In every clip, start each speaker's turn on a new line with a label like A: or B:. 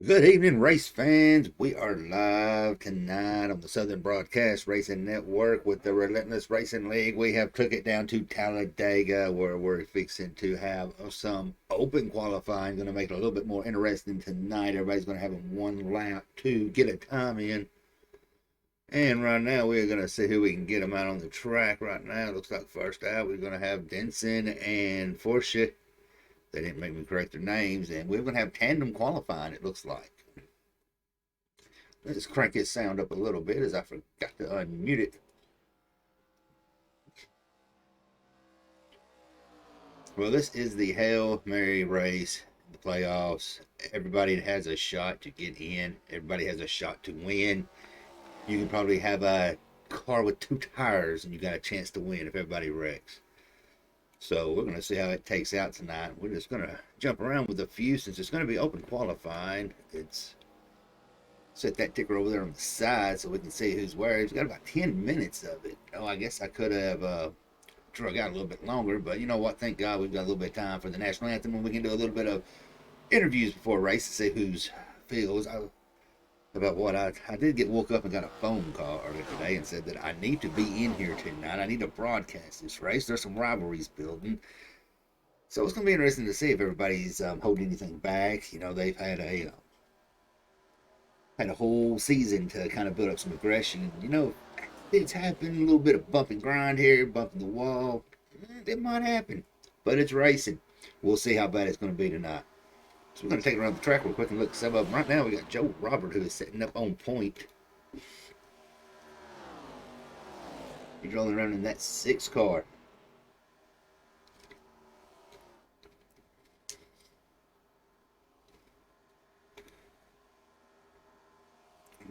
A: Good evening, race fans. We are live tonight on the Southern Broadcast Racing Network with the Relentless Racing League. We have took it down to Talladega, where we're fixing to have some open qualifying. Going to make it a little bit more interesting tonight. Everybody's going to have one lap to get a time in. And right now, we're going to see who we can get them out on the track. Right now, it looks like first out, we're going to have Denson and Forsha. They didn't make me correct their names, and we're going to have tandem qualifying, it looks like. Let's crank his sound up a little bit as I forgot to unmute it. Well, this is the Hail Mary race, the playoffs. Everybody has a shot to get in. Everybody has a shot to win. You can probably have a car with two tires, and you got a chance to win if everybody wrecks. So we're going to see how it takes out tonight. We're just going to jump around with a few since it's going to be open qualifying. It's set that ticker over there on the side so we can see who's where. We've got about 10 minutes of it. Oh, I guess I could have drug out a little bit longer, but you know what? Thank God we've got a little bit of time for the national anthem when we can do a little bit of interviews before a race to see who's feels about what I did get woke up and got a phone call earlier today and said that I need to be in here tonight. I need to broadcast this race. There's some rivalries building. So it's going to be interesting to see if everybody's holding anything back. You know, they've had a whole season to kind of build up some aggression. You know, things happen, a little bit of bump and grind here, bumping the wall. It might happen, but it's racing. We'll see how bad it's going to be tonight. So we're going to take it around the track real quick and look at some of them. Right now we got Joe Robert, who is setting up on point. He's rolling around in that 6 car.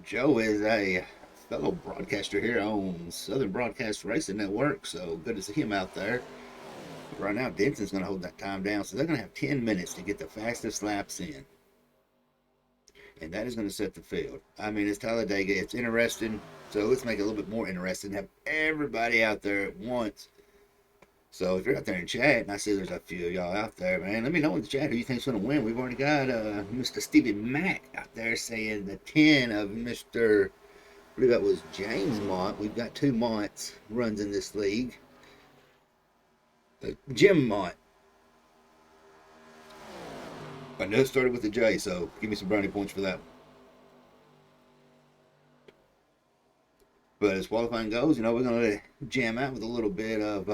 A: Joe is a fellow broadcaster here on Southern Broadcast Racing Network, so good to see him out there. But right now, Denson's going to hold that time down, so they're going to have 10 minutes to get the fastest laps in. And that is going to set the field. I mean, it's Talladega. It's interesting, so let's make it a little bit more interesting. Have everybody out there at once. So if you're out there in chat, and I see there's a few of y'all out there, man, let me know in the chat who you think's going to win. We've already got Mr. Stephen Mack out there saying the 10 of Mr. I believe that was James Mont. We've got 2 Monts runs in this league. Jim Mont. I know it started with a J, so give me some brownie points for that. But as qualifying goes, you know, we're going to jam out with a little bit of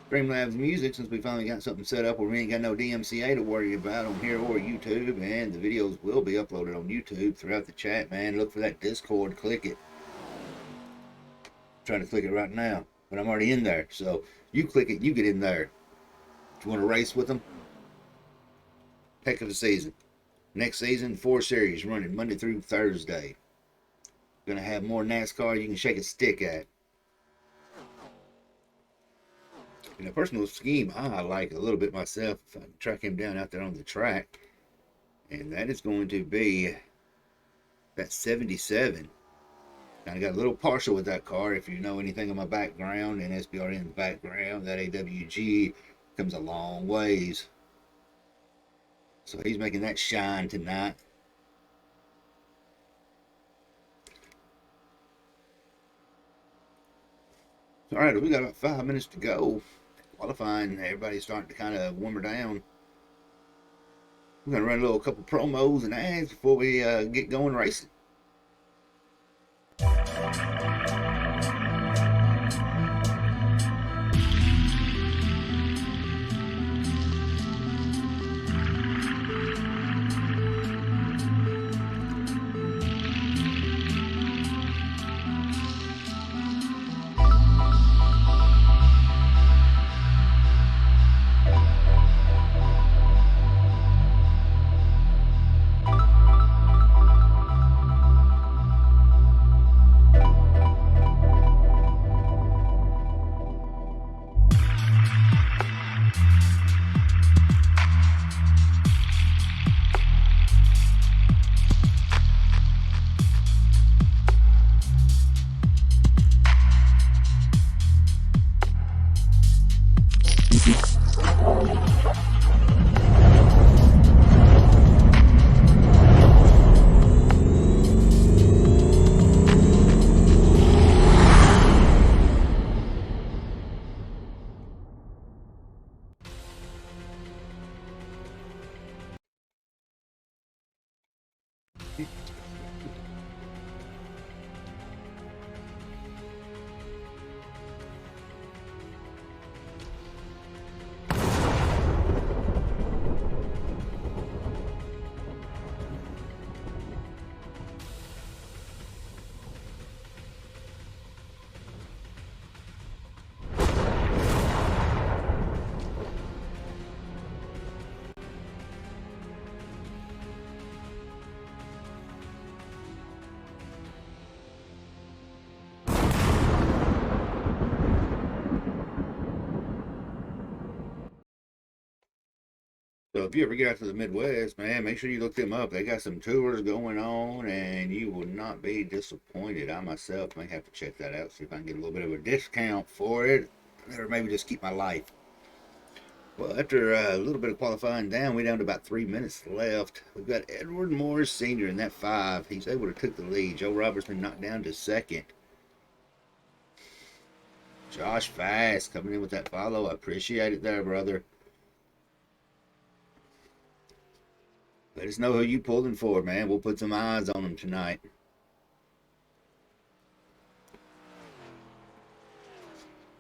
A: Streamlabs music since we finally got something set up where we ain't got no DMCA to worry about on here or YouTube, and the videos will be uploaded on YouTube throughout the chat, man. Look for that Discord, click it. I'm trying to click it right now, but I'm already in there, so you click it, you get in there. If you want to race with them, heck of a season. Next season, 4 series running Monday through Thursday. Gonna have more NASCAR you can shake a stick at. In a personal scheme, I like a little bit myself if I can track him down out there on the track. And that is going to be that 77. Kind of got a little partial with that car. If you know anything of my background and SBR in the background, that AWG comes a long ways. So he's making that shine tonight. All right, we got about 5 minutes to go. Qualifying, everybody's starting to kind of warm her down. We're going to run a couple promos and ads before we get going racing. So if you ever get out to the Midwest, man, make sure you look them up. They got some tours going on, and you will not be disappointed. I myself may have to check that out, see if I can get a little bit of a discount for it, or maybe just keep my life. Well, after a little bit of qualifying down, we're down to about 3 minutes left. We've got Edward Morris Sr. in that 5. He's able to take the lead. Joe Roberts been knocked down to second. Josh Fast coming in with that follow. I appreciate it there, brother. Let us know who you pulling for, man. We'll put some eyes on them tonight.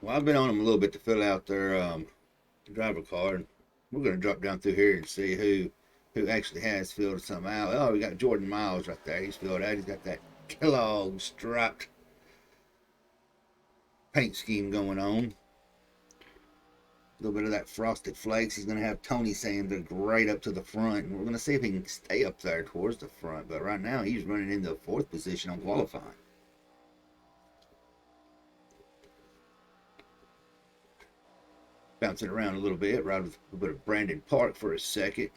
A: Well, I've been on them a little bit to fill out their driver card. We're going to drop down through here and see who actually has filled some out. Oh, we got Jordan Miles right there. He's filled out. He's got that Kellogg striped paint scheme going on. A little bit of that frosted flakes. He's going to have Tony Sander great up to the front, and we're going to see if he can stay up there towards the front. But right now, he's running in the 4th position on qualifying. Bouncing around a little bit, right with a bit of Brandon Park for a second.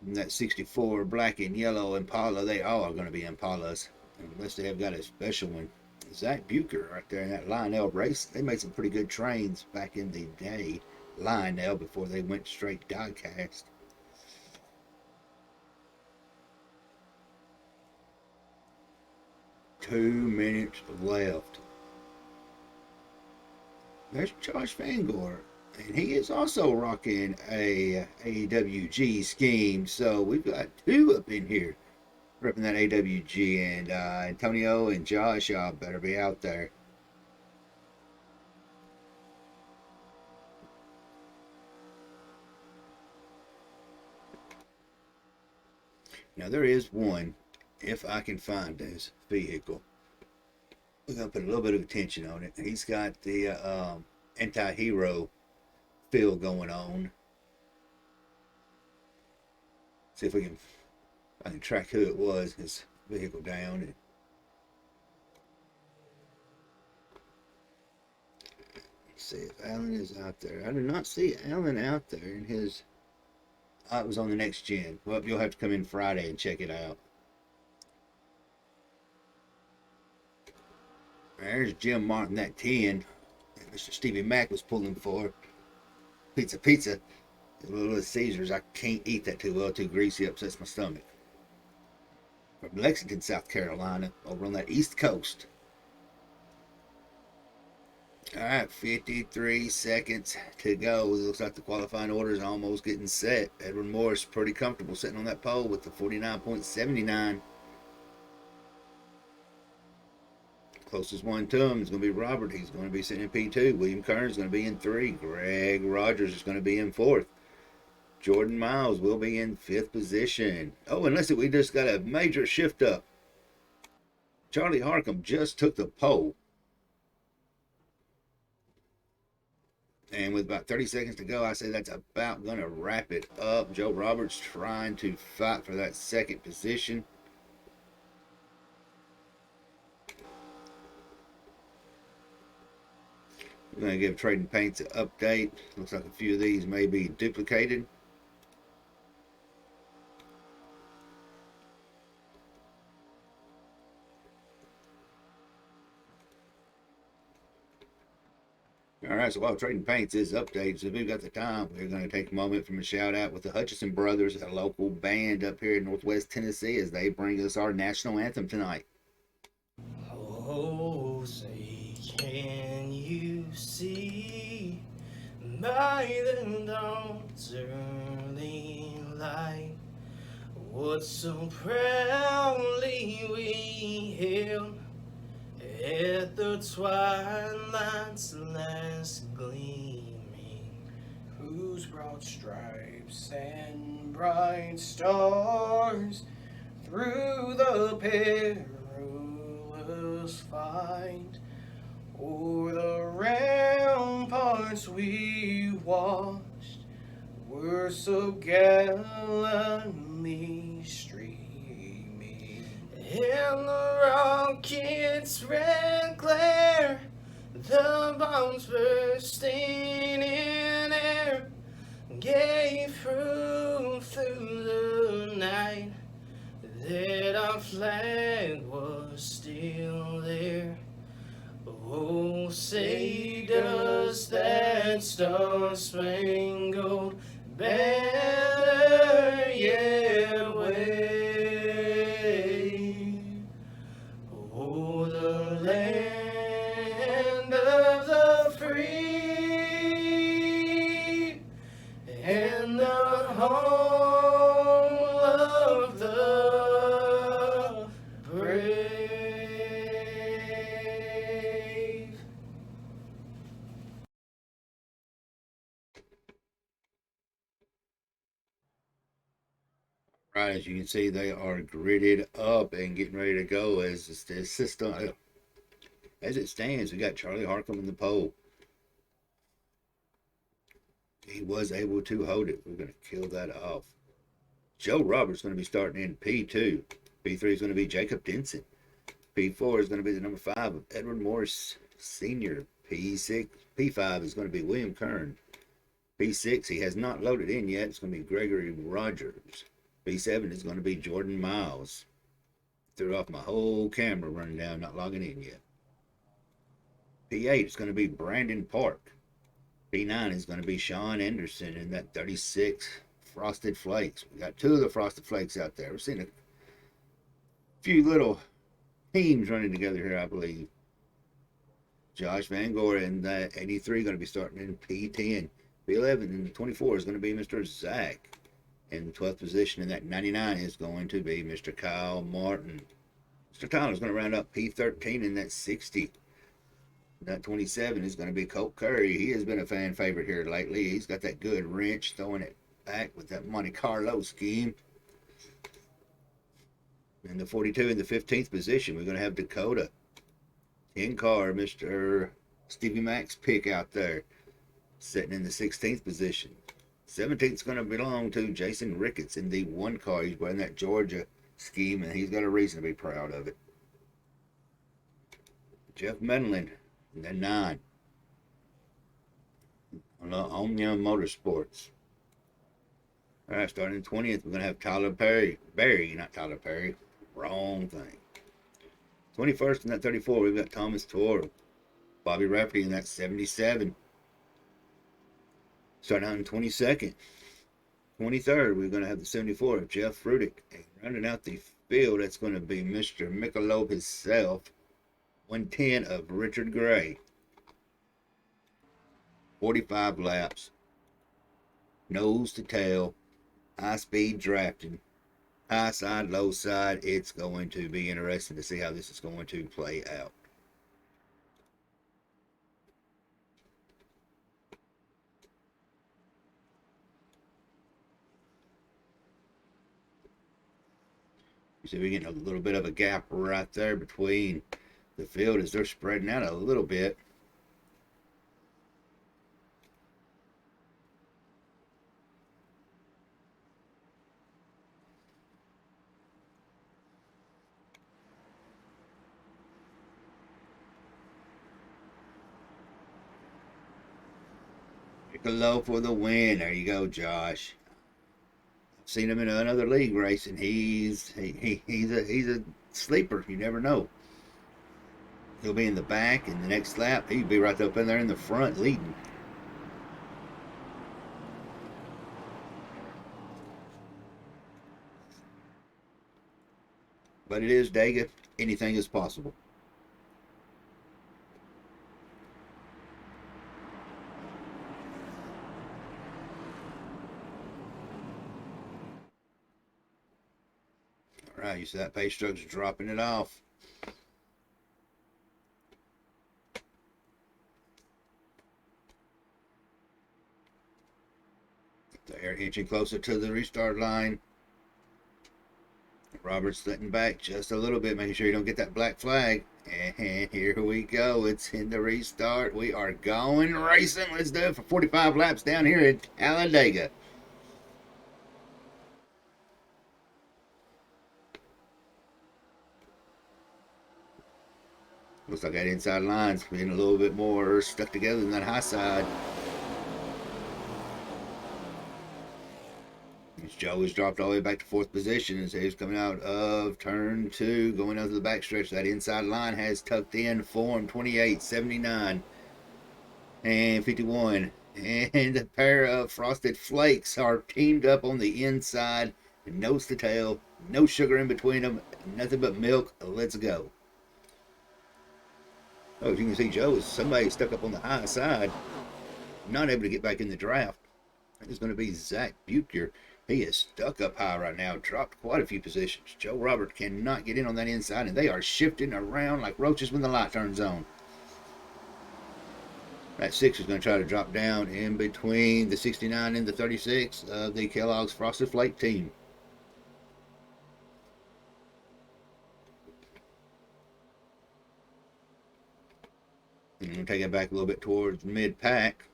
A: And that 64 black and yellow Impala, they all are going to be Impalas, unless they have got a special one. Zach Bucher right there in that Lionel race. They made some pretty good trains back in the day. Lionel before they went straight diecast. Two minutes left. There's Josh Vangor, and he is also rocking a AWG scheme. So we've got 2 up in here repping that AWG, and Antonio and Josh, y'all better be out there. Now there is one, if I can find this vehicle, we're going to put a little bit of attention on it. He's got the anti-hero feel going on. See if I can track who it was, his vehicle down. Let's see if Alan is out there. I do not see Alan out there in his... it was on the next gen. Well, you'll have to come in Friday and check it out. There's Jim Martin, that 10 that Mr. Stevie Mack was pulling for. Pizza. A little Caesars. I can't eat that too well. Too greasy. Upsets my stomach. From Lexington, South Carolina, over on that East Coast. Alright, 53 seconds to go. It looks like the qualifying order is almost getting set. Edward Morris pretty comfortable sitting on that pole with the 49.79. Closest one to him is going to be Robert. He's going to be sitting in P2. William Kern is going to be in 3. Greg Rogers is going to be in 4th. Jordan Miles will be in 5th position. Oh, and listen, we just got a major shift up. Charlie Harcum just took the pole. And with about 30 seconds to go, I say that's about going to wrap it up. Joe Roberts trying to fight for that 2nd position. We're going to give Trading Paints an update. Looks like a few of these may be duplicated. Alright, so while Trading Paints is updated, so if we've got the time, we're going to take a moment from a shout out with the Hutchison Brothers, a local band up here in Northwest Tennessee, as they bring us our national anthem tonight.
B: Oh, say can you see by the dawn's early light what so proudly we hailed at the twilight's last gleaming, whose broad stripes and bright stars through the perilous fight o'er the ramparts we watched were so gallantly streaming, and the rocket's red glare, the bombs bursting in air, fire gave proof through the night that our flag was still there. Oh, say does that star-spangled banner yet wave? Oh, the land of the free and the home of the brave.
A: Right, as you can see, they are gridded up and getting ready to go as the system as it stands. We got Charlie Harcum in the pole. He was able to hold it. We're going to kill that off. Joe Roberts going to be starting in P2. P3 is going to be Jacob Denson. P4 is going to be the number 5 of Edward Morris Sr. P6, P5 is going to be William Kern. P6 he has not loaded in yet. It's going to be Gregory Rogers. P7 is going to be Jordan Miles. Threw off my whole camera running down, not logging in yet. P8 is going to be Brandon Park. P9 is going to be Sean Anderson in that 36 Frosted Flakes. We got 2 of the Frosted Flakes out there. We're seeing a few little teams running together here, I believe. Josh Van Gore in that 83 going to be starting in P10. P11 and 24 is going to be Mr. Zach. In the 12th position in that 99 is going to be Mr. Kyle Martin. Mr. Tyler is going to round up P13 in that 60. That 27 is going to be Colt Curry. He has been a fan favorite here lately. He's got that good wrench, throwing it back with that Monte Carlo scheme. In the 42 in the 15th position, we're going to have Dakota. 10 car, Mr. Stevie Mac's pick out there, sitting in the 16th position. 17th is going to belong to Jason Ricketts in the 1 car. He's wearing that Georgia scheme, and he's got a reason to be proud of it. Jeff Medlin in the 9. Omnium Motorsports. All right, starting in 20th, we're going to have Tyler Berry, not Tyler Perry. Wrong thing. 21st in that 34, we've got Thomas Toro. Bobby Rafferty in that 77. Starting out in 22nd. 23rd, we're going to have the 74 of Jeff Rudick. And rounding out the field, that's going to be Mr. Michelob himself. 110 of Richard Gray. 45 laps. Nose to tail. High speed drafting. High side, low side. It's going to be interesting to see how this is going to play out. You see, we're getting a little bit of a gap right there between the field as they're spreading out a little bit. Low for the win. There you go, Josh. I've seen him in another league race, and he's a sleeper. You never know. He'll be in the back in the next lap. He'll be right up in there in the front leading. But it is Dega. Anything is possible. All right, you see that pace truck's dropping it off. They're inching closer to the restart line. Robert's letting back just a little bit, making sure you don't get that black flag. And here we go. It's in the restart. We are going racing. Let's do it for 45 laps down here at Talladega. Looks like that inside line's being a little bit more stuck together than that high side. Joe has dropped all the way back to fourth position as he's coming out of turn two, going out to the backstretch. That inside line has tucked in, form 28, 79, and 51. And a pair of Frosted Flakes are teamed up on the inside, nose to tail, no sugar in between them, nothing but milk. Let's go. Oh, as you can see, Joe is somebody stuck up on the high side, not able to get back in the draft. It's going to be Zach Bucher. He is stuck up high right now, dropped quite a few positions. Joe Robert cannot get in on that inside, and they are shifting around like roaches when the light turns on. That 6 is going to try to drop down in between the 69 and the 36 of the Kellogg's Frosted Flake team. And I'm going to take it back a little bit towards mid-pack.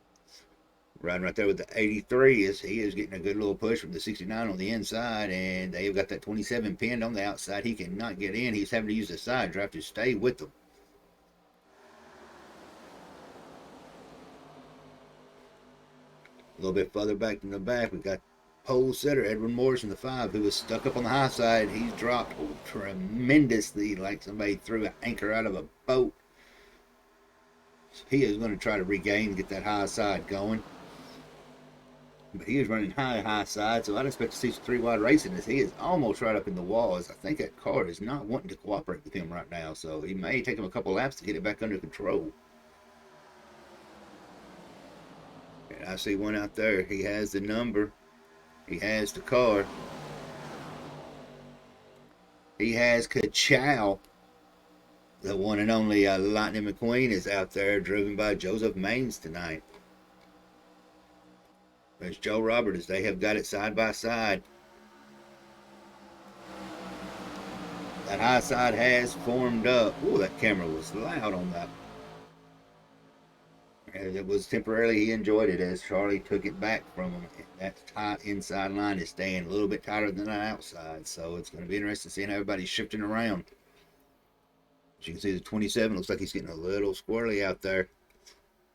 A: Riding right there with the 83 as he is getting a good little push from the 69 on the inside, and they've got that 27 pinned on the outside. He cannot get in. He's having to use the side draft to stay with them. A little bit further back in the back, we've got pole setter Edwin Morris in the 5, who was stuck up on the high side. He's dropped tremendously like somebody threw an anchor out of a boat. So he is going to try to regain, get that high side going. But he is running high side, so I'd expect to see some 3-wide racing as he is almost right up in the walls. I think that car is not wanting to cooperate with him right now, so he may take him a couple laps to get it back under control. And I see one out there. He has the number. He has the car. He has Ka-Chow. The one and only Lightning McQueen is out there, driven by Joseph Maines tonight. There's Joe Robert as they have got it side by side. That high side has formed up. Ooh, that camera was loud on that. And it was temporarily, he enjoyed it as Charlie took it back from him. That tight inside line is staying a little bit tighter than the outside, so it's going to be interesting seeing how everybody's shifting around. As you can see, the 27 looks like he's getting a little squirrely out there.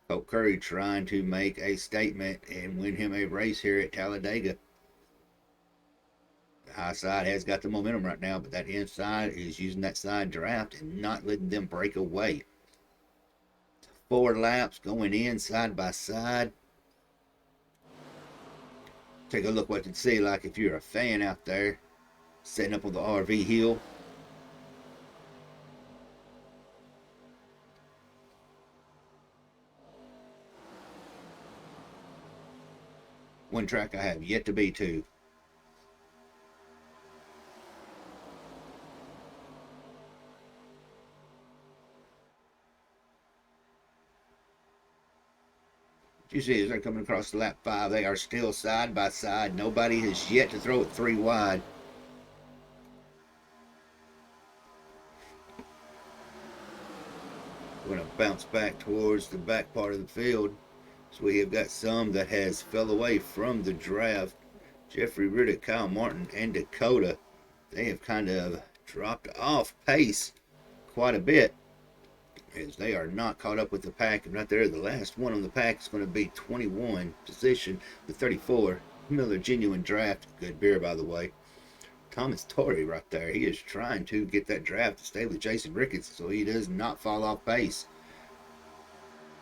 A: Colt Curry trying to make a statement and win him a race here at Talladega. The high side has got the momentum right now, but that inside is using that side draft and not letting them break away. 4 laps going in side by side. Take a look what you'd see like if you're a fan out there setting up on the RV hill. One track I have yet to be to. You see as they're coming across lap 5, they are still side by side. Nobody has yet to throw it 3 wide. We're going to bounce back towards the back part of the field. So we have got some that has fell away from the draft. Jeffrey Riddick, Kyle Martin, and Dakota. They have kind of dropped off pace quite a bit, as they are not caught up with the pack. And right there, the last one on the pack is going to be 21 position with 34. Miller Genuine Draft. Good beer, by the way. Thomas Torrey right there. He is trying to get that draft to stay with Jason Ricketts so he does not fall off pace.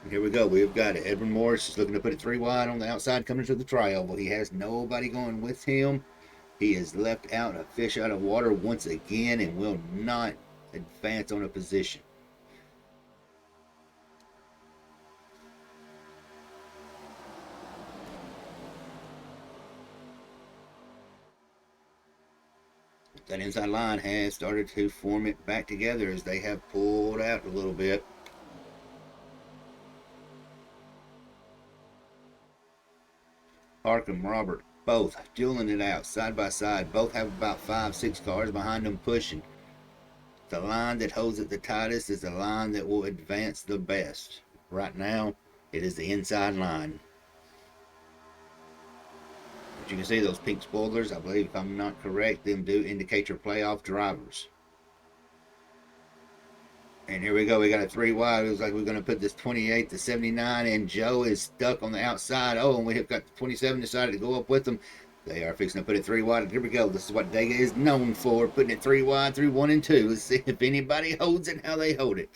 A: And here we go. We've got it. Edwin Morris is looking to put it 3 wide on the outside coming to the tri-oval. He has nobody going with him. He is left out, a fish out of water once again, and will not advance on a position. That inside line has started to form it back together as they have pulled out a little bit. ARCA and Robert both dueling it out side by side. Both have about 5-6 cars behind them pushing. The line that holds it the tightest is the line that will advance the best. Right now, it is the inside line. As you can see, those pink spoilers, I believe, if I'm not correct, them do indicate your playoff drivers. And here we go. We got a 3 wide. It looks like we're going to put this 28 to 79, and Joe is stuck on the outside. Oh, and we have got the 27 decided to go up with them. They are fixing to put it 3 wide. Here we go. This is what Dega is known for, putting it 3 wide through 1 and 2. Let's see if anybody holds it, how they hold it.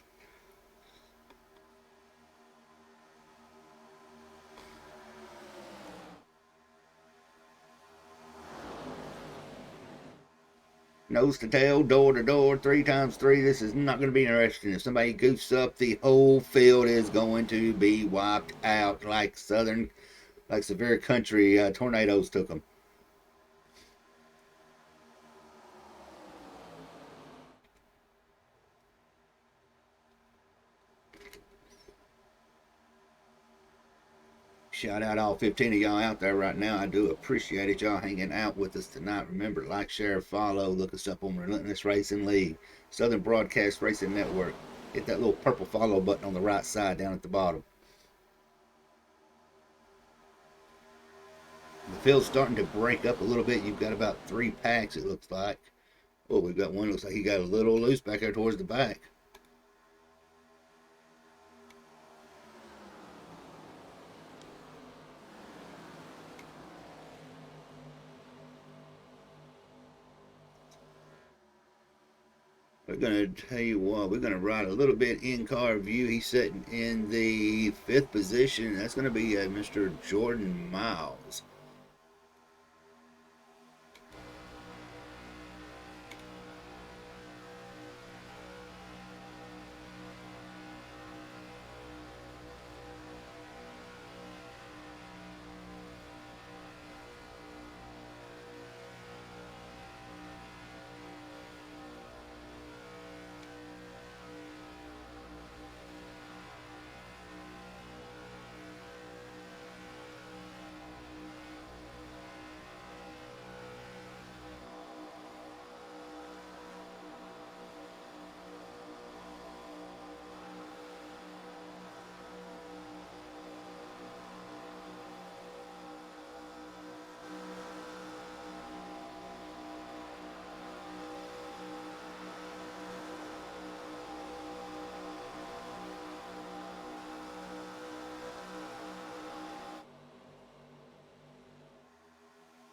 A: Nose to tail, door to door, 3x3. This is not going to be interesting. If somebody goofs up, the whole field is going to be wiped out like severe country tornadoes took them. Shout out all 15 of y'all out there right now. I do appreciate it. Y'all hanging out with us tonight. Remember, like, share, follow. Look us up on Relentless Racing League, Southern Broadcast Racing Network. Hit that little purple follow button on the right side down at the bottom. The field's starting to break up a little bit. You've got about 3 packs, it looks like. Oh, we've got one. Looks like he got a little loose back there towards the back. We're going to tell you what, we're going to ride a little bit in-car view. He's sitting in the 5th position. That's going to be Mr. Jordan Miles.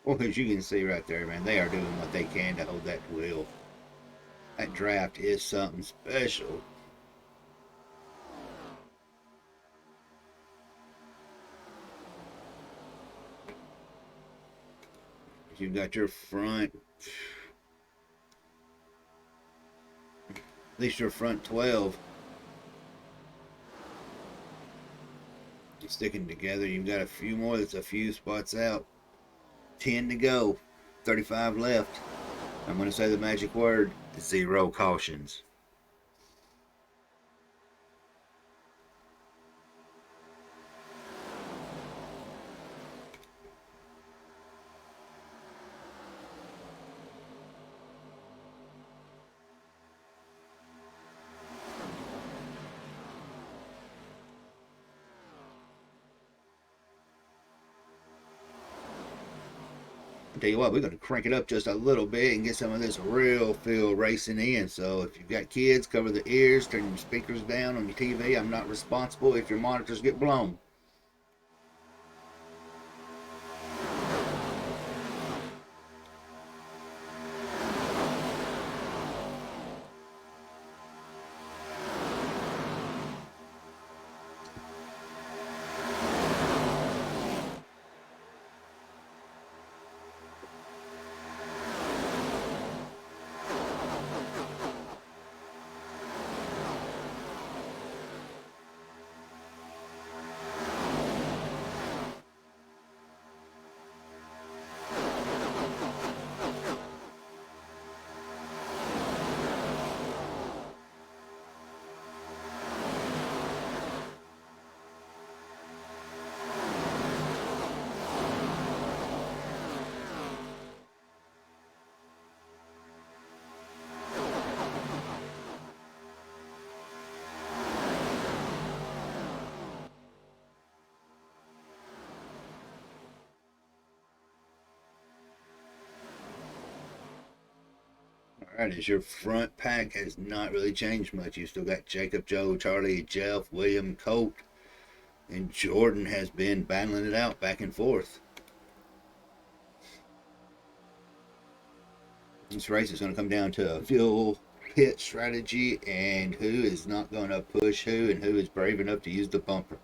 A: Well, as you can see right there, man, they are doing what they can to hold that wheel. That draft is something special. You've got your front, at least your front 12 sticking together. You've got a few more that's a few spots out. 10 to go, 35 left. I'm going to say the magic word, 0 cautions. Tell you what, we're going to crank it up just a little bit and get some of this real field racing in. So if you've got kids, cover the ears, turn your speakers down on your TV. I'm not responsible if your monitors get blown. All right, as your front pack has not really changed much. You still got Jacob, Joe, Charlie, Jeff, William, Colt, and Jordan has been battling it out back and forth. This race is going to come down to a fuel pit strategy and who is not going to push who and who is brave enough to use the bumper.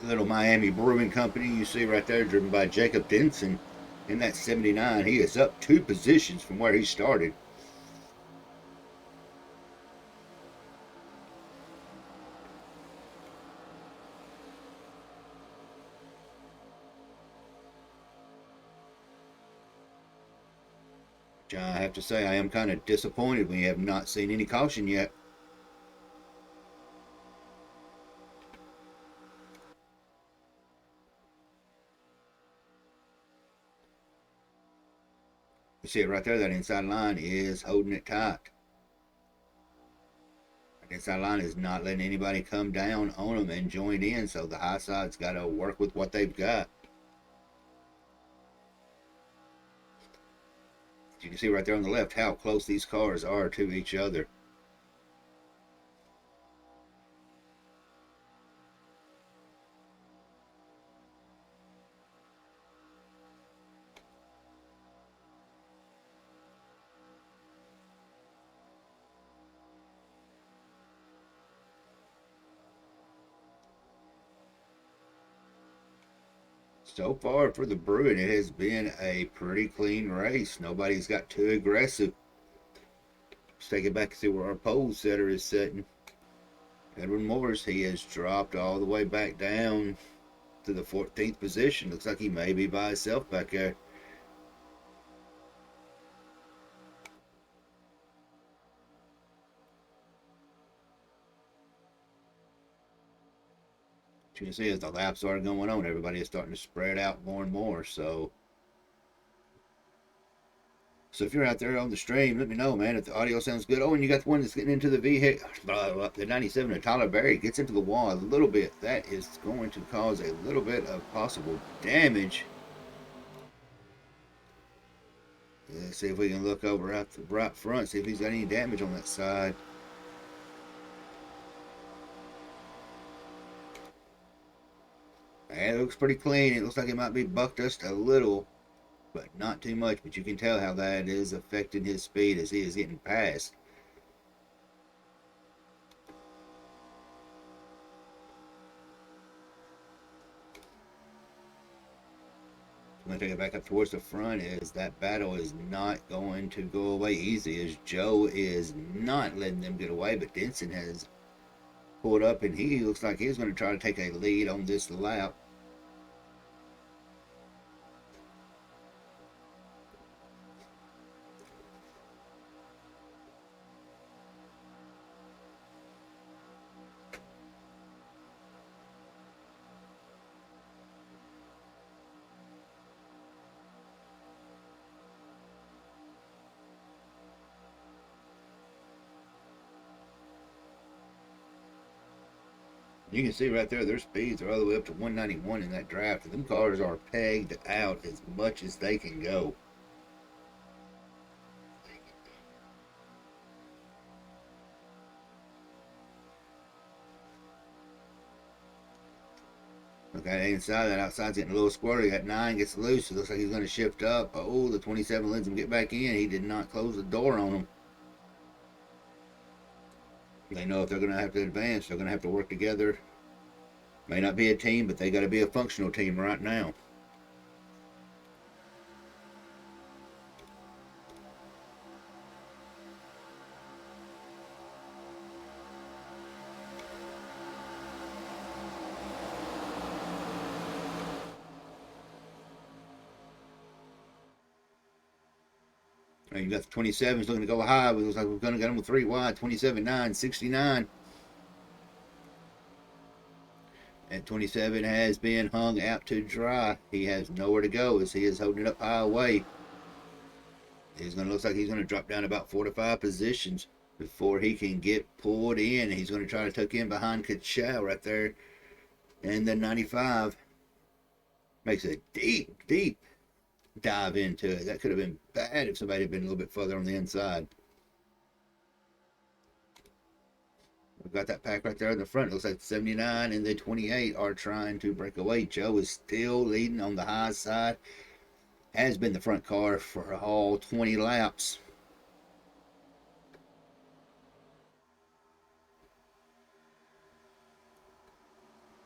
A: The little Miami Brewing Company you see right there, driven by Jacob Denson in that 79. He is up 2 positions from where he started. I have to say, I am kind of disappointed we have not seen any caution yet. You see it right there, that inside line is holding it tight. That inside line is not letting anybody come down on them and join in, so the high side's got to work with what they've got. You can see right there on the left how close these cars are to each other. So far for the Bruin, it has been a pretty clean race. Nobody's got too aggressive. Let's take it back and see where our pole setter is sitting. Edwin Morris, he has dropped all the way back down to the 14th position. Looks like he may be by himself back there. You can see as the laps are going on, everybody is starting to spread out more and more. So if you're out there on the stream, let me know, man, if the audio sounds good. Oh, and you got the one that's getting into the vehicle, the 97 of Tyler Berry gets into the wall a little bit. That is going to cause a little bit of possible damage. Let's see if we can look over out the right front, see if he's got any damage on that side. And it looks pretty clean. It looks like it might be bucked just a little, but not too much. But you can tell how that is affecting his speed as he is getting past. I'm going to take it back up towards the front as that battle is not going to go away easy, as Joe is not letting them get away, but Denson has pulled up and he looks like he's going to try to take a lead on this lap. You can see right there, their speeds are all the way up to 191 in that draft. And them cars are pegged out as much as they can go. Okay, inside, that outside's getting a little squirrely. That 9 gets loose. It looks like he's going to shift up. Oh, the 27 lets him get back in. He did not close the door on him. They know if they're going to have to advance, they're going to have to work together. May not be a team, but they got to be a functional team right now. You got the 27s looking to go high. It looks like we're going to get them with 3 wide. 27-9, 69. And 27 has been hung out to dry. He has nowhere to go as he is holding it up high away. He's going to look like he's going to drop down about 4 to 5 positions before he can get pulled in. He's going to try to tuck in behind Kachow right there. And then 95 makes a deep dive into it. That could have been bad if somebody had been a little bit further on the inside. We've got that pack right there in the front. It looks like the 79 and the 28 are trying to break away. Joe is still leading on the high side. Has been the front car for all 20 laps.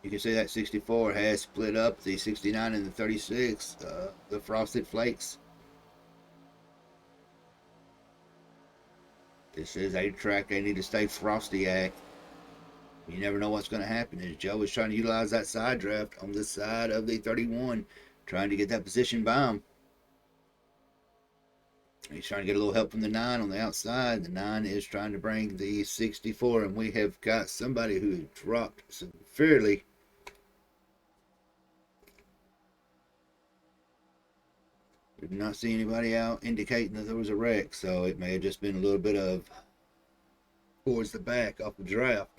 A: You can see that 64 has split up the 69 and the 36, the Frosted Flakes. This is a track they need to stay frosty at. You never know what's going to happen. As Joe is trying to utilize that side draft on the side of the 31, trying to get that position by him. He's trying to get a little help from the 9 on the outside. The 9 is trying to bring the 64, and we have got somebody who dropped severely. Did not see anybody out indicating that there was a wreck, so it may have just been a little bit of towards the back off the draft.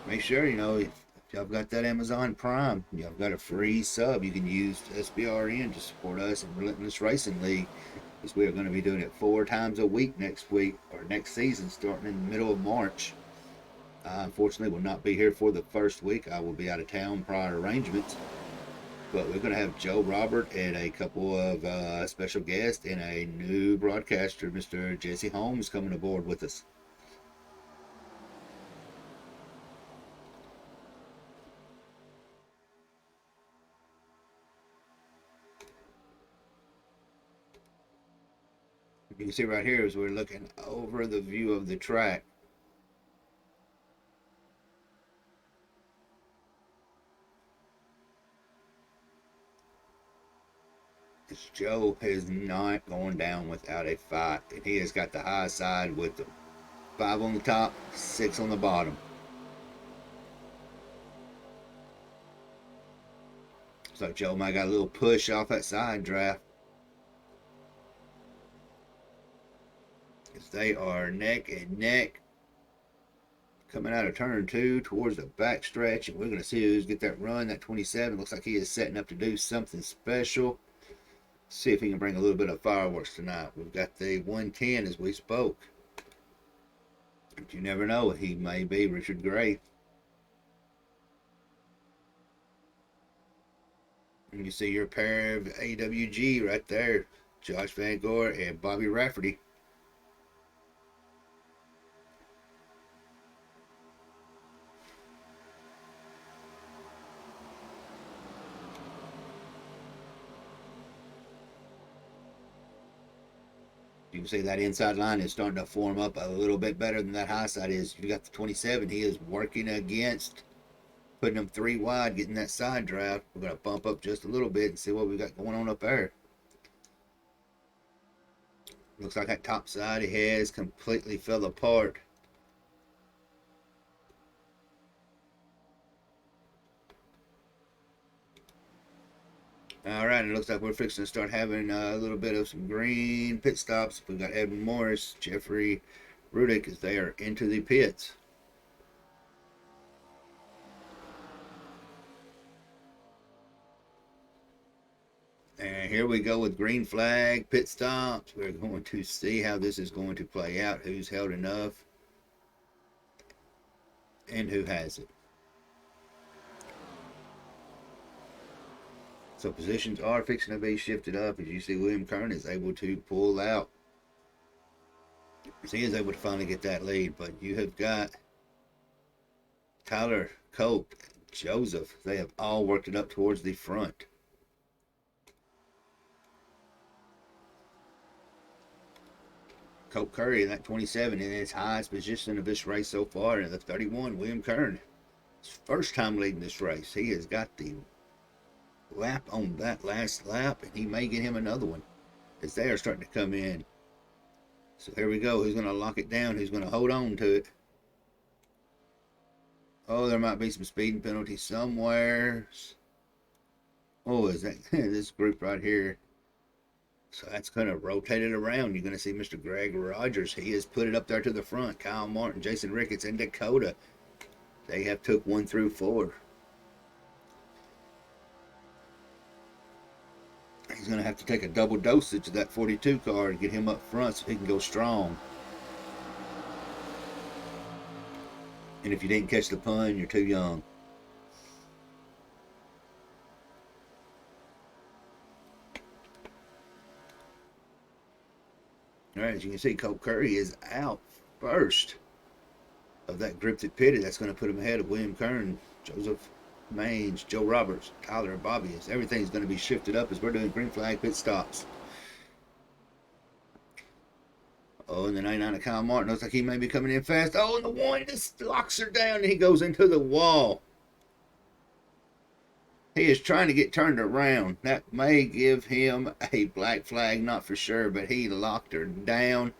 A: Make sure, if y'all got that Amazon Prime, y'all got a free sub you can use to SBRN to support us in Relentless Racing League. Because we are going to be doing it 4 times a week next week, or next season, starting in the middle of March. I unfortunately will not be here for the first week. I will be out of town prior arrangements. But we're going to have Joe Robert and a couple of special guests and a new broadcaster, Mr. Jesse Holmes, coming aboard with us. You can see right here as we're looking over the view of the track. Joe is not going down without a fight, and he has got the high side with the 5 on the top, 6 on the bottom. So Joe might got a little push off that side draft. As they are neck and neck coming out of turn 2 towards the back stretch, and we're going to see who's get that run. That 27 looks like he is setting up to do something special. See if he can bring a little bit of fireworks tonight. We've got the 110 as we spoke. But you never know, he may be Richard Gray. And you see your pair of AWG right there, Josh Van Gore and Bobby Rafferty. You can see that inside line is starting to form up a little bit better than that high side is. You got the 27. He is working against putting them 3 wide, getting that side draft. We're going to bump up just a little bit and see what we got going on up there. Looks like that top side he has completely fell apart. All right, it looks like we're fixing to start having a little bit of some green pit stops. We've got Evan Morris, Jeffrey Rudick as they are into the pits. And here we go with green flag pit stops. We're going to see how this is going to play out, who's held enough and who hasn't. So positions are fixing to be shifted up as you see William Kern is able to pull out. He is able to finally get that lead, but you have got Tyler, Cope, Joseph. They have all worked it up towards the front. Cope Curry in that 27 in his highest position of this race so far. And the 31, William Kern. His first time leading this race. He has got the lap on that last lap, and he may get him another one as they are starting to come in. So here we go. Who's going to lock it down? Who's going to hold on to it? Oh, there might be some speeding penalty somewhere. Oh, is that this group right here? So that's going to rotate it around. You're going to see Mr. Greg Rogers. He has put it up there to the front. Kyle Martin, Jason Ricketts, and Dakota. They have took 1 through 4. He's going to have to take a double dosage of that 42 car to get him up front so he can go strong. And if you didn't catch the pun, you're too young. All right, as you can see, Colt Curry is out first of that grip that pitted. That's going to put him ahead of William Kern, Joseph Mange, Joe Roberts, Tyler, and Bobby. Everything's going to be shifted up as we're doing green flag pit stops. Oh, and the 99 of Kyle Martin looks like he may be coming in fast. Oh, and the 1 just locks her down, and he goes into the wall. He is trying to get turned around. That may give him a black flag, not for sure, but he locked her down.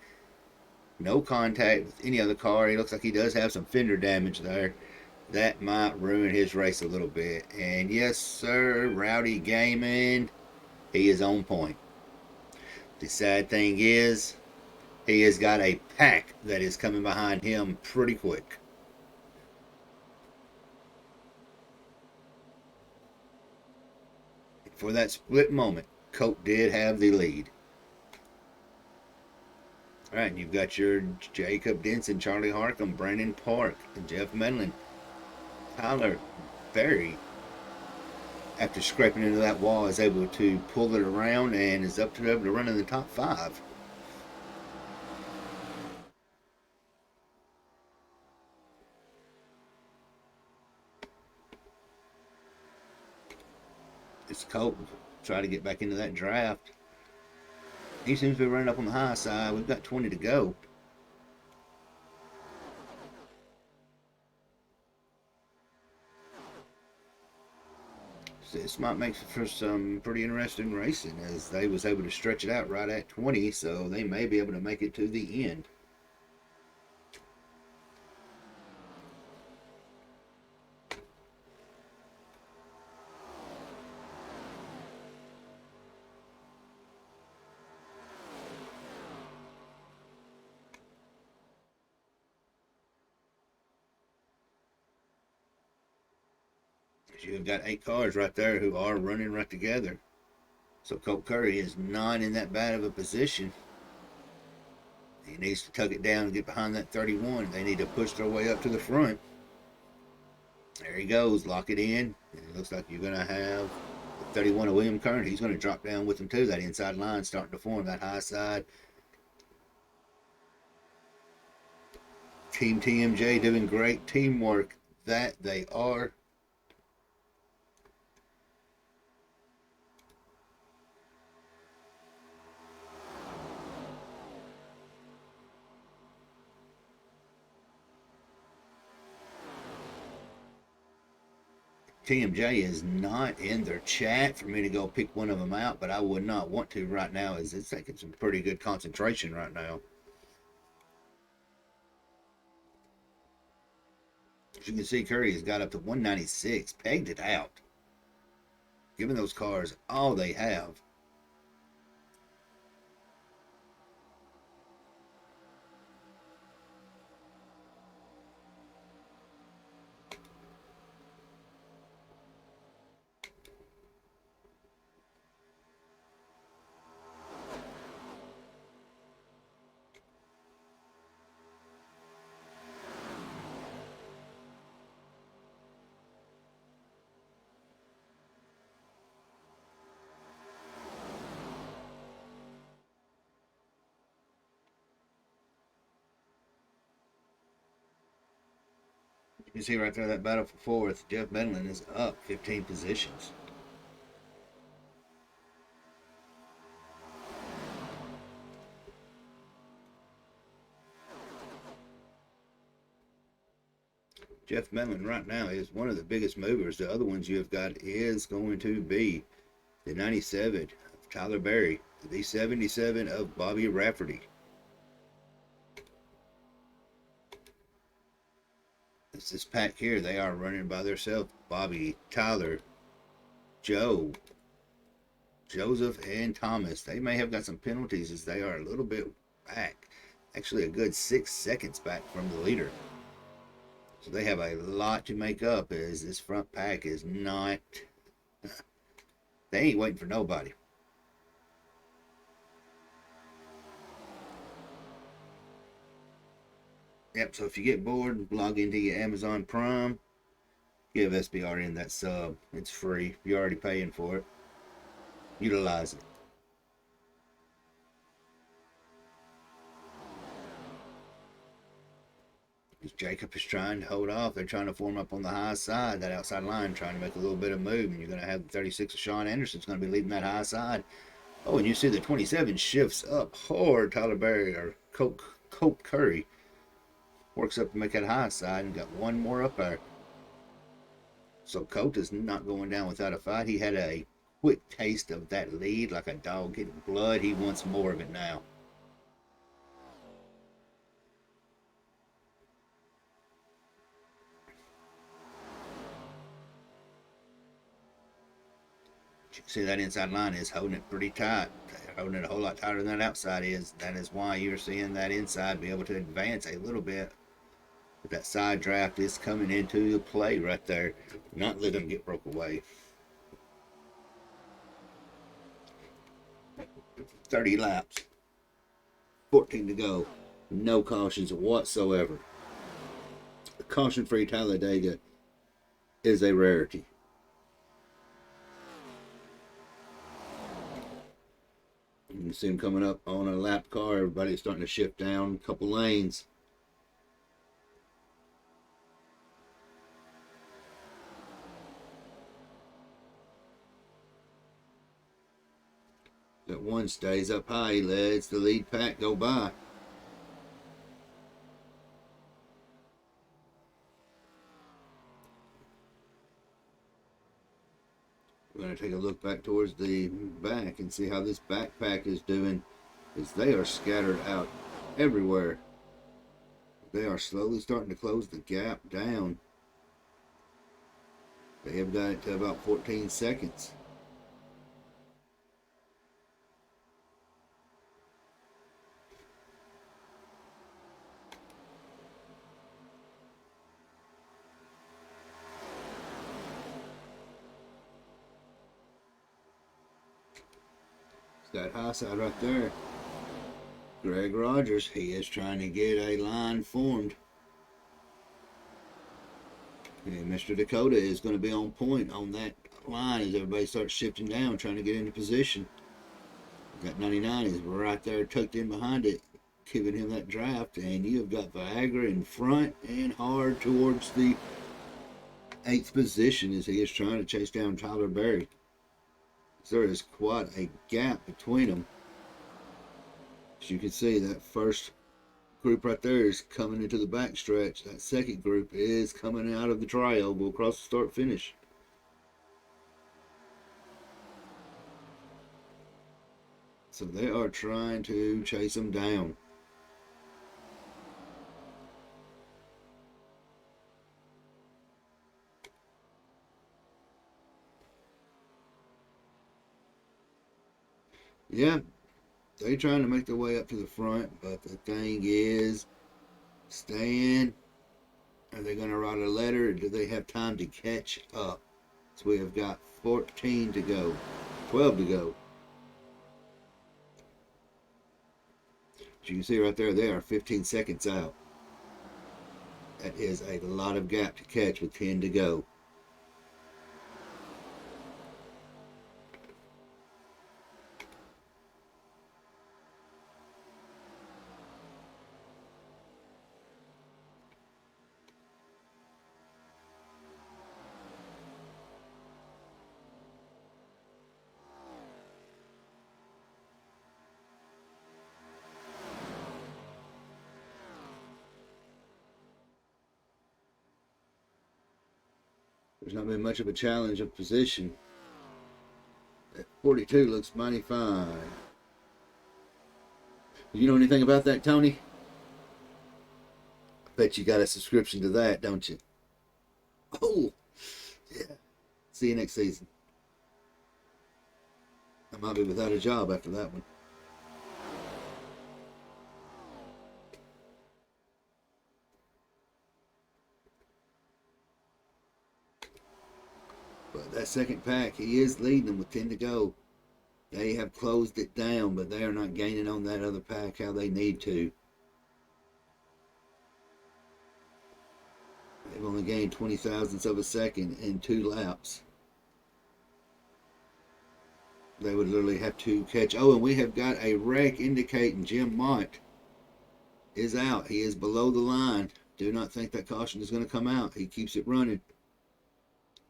A: No contact with any other car. He looks like he does have some fender damage there. That might ruin his race a little bit. And yes, sir, Rowdy Gaming, he is on point. The sad thing is, he has got a pack that is coming behind him pretty quick. For that split moment, Colt did have the lead. All right, and you've got your Jacob Denson, Charlie Harcum, Brandon Park, and Jeff Medlin. Tyler Berry, after scraping into that wall, is able to pull it around and is up to able to run in the top 5. It's Colt try to get back into that draft. He seems to be running up on the high side. We've got 20 to go. So this might make for some pretty interesting racing, as they was able to stretch it out right at 20, so they may be able to make it to the end. You've got 8 cars right there who are running right together. So Colt Curry is not in that bad of a position. He needs to tuck it down and get behind that 31. They need to push their way up to the front. There he goes. Lock it in. And it looks like you're going to have the 31 of William Kern. He's going to drop down with him too. That inside line starting to form, that high side. Team TMJ doing great teamwork. That they are. TMJ is not in their chat for me to go pick one of them out, but I would not want to right now, as it's taking some pretty good concentration right now. As you can see, Curry has got up to 196, pegged it out, giving those cars all they have. You see right there that battle for 4th. Jeff Medlin is up 15 positions. Jeff Medlin right now is one of the biggest movers. The other ones you have got is going to be the 97 of Tyler Berry, the 77 of Bobby Rafferty. This pack here, they are running by themselves. Bobby, Tyler, Joe, Joseph and Thomas, they may have got some penalties as they are a little bit back. Actually, a good 6 seconds back from the leader. So they have a lot to make up as this front pack is not, they ain't waiting for nobody. Yep, so if you get bored, log into your Amazon Prime, give SBRN that sub. It's free. You're already paying for it. Utilize it. Jacob is trying to hold off. They're trying to form up on the high side, that outside line, trying to make a little bit of move. And you're going to have 36 of Sean Anderson's going to be leading that high side. Oh, and you see the 27 shifts up hard. Tyler Berry or Colt Curry works up to make that high side and got one more up there. So Colt is not going down without a fight. He had a quick taste of that lead like a dog getting blood. He wants more of it now. You can see that inside line is holding it pretty tight. They're holding it a whole lot tighter than that outside is. That is why you're seeing that inside be able to advance a little bit. But that side draft is coming into the play right there. Not let them get broke away. 30 laps. 14 to go. No cautions whatsoever. The caution-free Talladega is a rarity. You can see them coming up on a lap car. Everybody's starting to shift down a couple lanes. That one stays up high. He lets the lead pack go by. We're going to take a look back towards the back and see how this backpack is doing. As they are scattered out everywhere. They are slowly starting to close the gap down. They have got it to about 14 seconds. That high side right there. Greg Rogers, he is trying to get a line formed. And Mr. Dakota is going to be on point on that line as everybody starts shifting down, trying to get into position. That 99 is right there tucked in behind it, giving him that draft. And you have got Viagra in front and hard towards the 8th position as he is trying to chase down Tyler Berry. There is quite a gap between them. As you can see, that first group right there is coming into the back stretch. That second group is coming out of the tri-oval across the start finish. So they are trying to chase them down. Yeah, they're trying to make their way up to the front, but the thing is, staying. Are they going to write a letter, or do they have time to catch up? So we have got 14 to go, 12 to go. As you can see right there, they are 15 seconds out. That is a lot of gap to catch with 10 to go. There's not been much of a challenge of position. That 42 looks mighty fine. You know anything about that, Tony? I bet you got a subscription to that, don't you? Oh, yeah. See you next season. I'm might be without a job after that one. But that second pack, he is leading them with 10 to go. They have closed it down, but they are not gaining on that other pack how they need to. They've only gained 20 thousandths of a second in 2 laps. They would literally have to catch. Oh, and we have got a wreck indicating Jim Mott is out. He is below the line. Do not think that caution is going to come out. He keeps it running.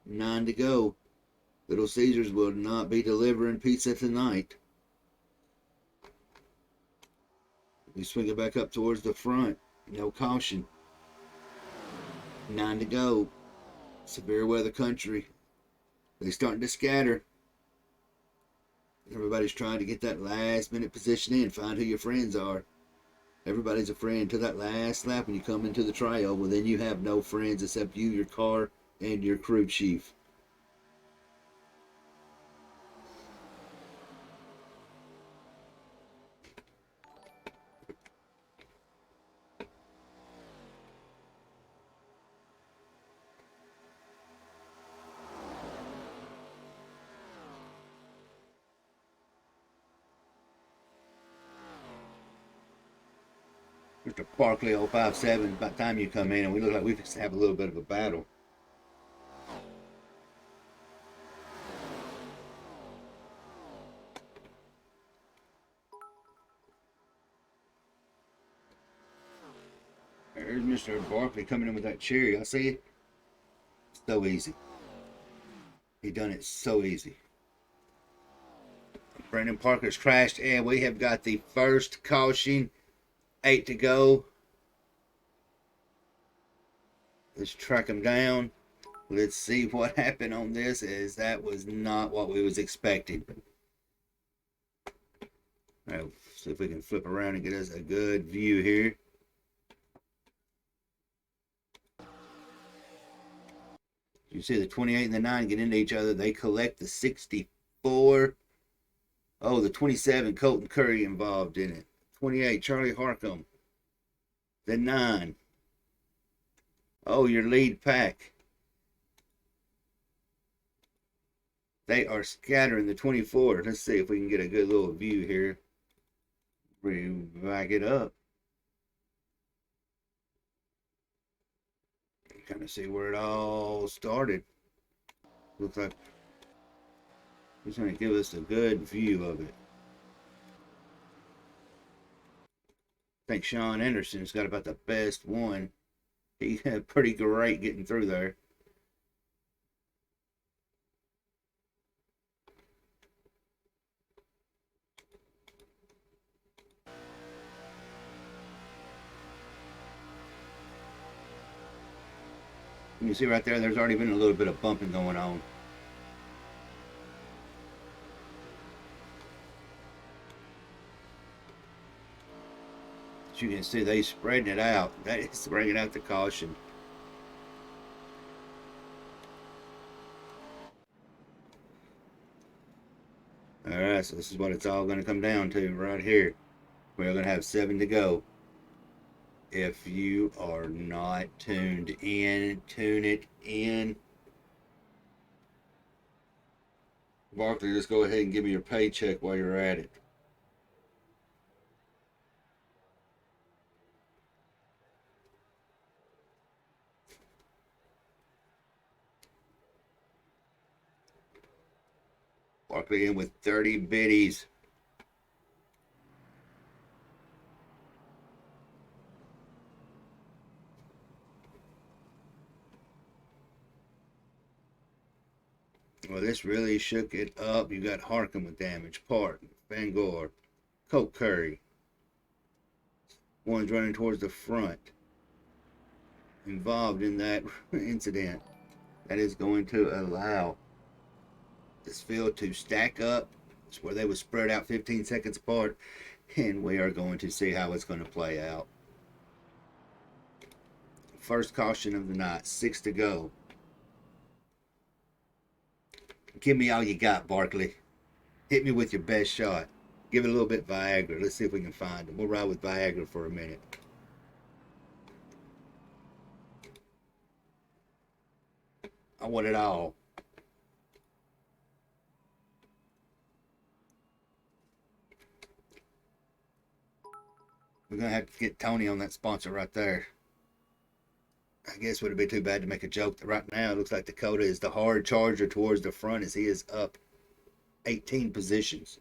A: 9 to go. Little Caesars will not be delivering pizza tonight. We swing it back up towards the front. No caution. 9 to go. Severe weather country. They're starting to scatter. Everybody's trying to get that last minute position in. Find who your friends are. Everybody's a friend to that last lap when you come into the trail. Well, then you have no friends except you, your car, and your crew chief. Mr. Barkley 057, about time you come in, and we look like we just have a little bit of a battle. There's Mr. Barkley coming in with that cherry. I see it. So easy. He done it so easy. Brandon Parker's crashed, and we have got the first caution. 8 to go. Let's track him down. Let's see what happened on this, as that was not what we was expecting. All right, see if we can flip around and get us a good view here. You see the 28 and the 9 get into each other. They collect the 64. Oh, the 27, Colton Curry involved in it. 28, Charlie Harcum. The 9. Oh, your lead pack. They are scattering the 24. Let's see if we can get a good little view here. We back it up. Kind of see where it all started. Looks like he's going to give us a good view of it. I think Sean Anderson's got about the best one. He had pretty great getting through there. You see right there, there's already been a little bit of bumping going on. As you can see, they spreading it out. That is bringing out the caution. Alright, so this is what it's all going to come down to right here. We're going to have 7 to go. If you are not tuned in, tune it in. Barkley, just go ahead and give me your paycheck while you're at it. Barkley in with 30 biddies. Well, this really shook it up. You got Harcum with damage, Parton, Van Gore, Colt Curry. One's running towards the front. Involved in that incident. That is going to allow this field to stack up. It's where they would spread out 15 seconds apart. And we are going to see how it's going to play out. First caution of the night, 6 to go. Give me all you got, Barkley. Hit me with your best shot. Give it a little bit Viagra. Let's see if we can find him. We'll ride with Viagra for a minute. I want it all. We're going to have to get Tony on that sponsor right there. I guess would it be too bad to make a joke that right now it looks like Dakota is the hard charger towards the front as he is up 18 positions.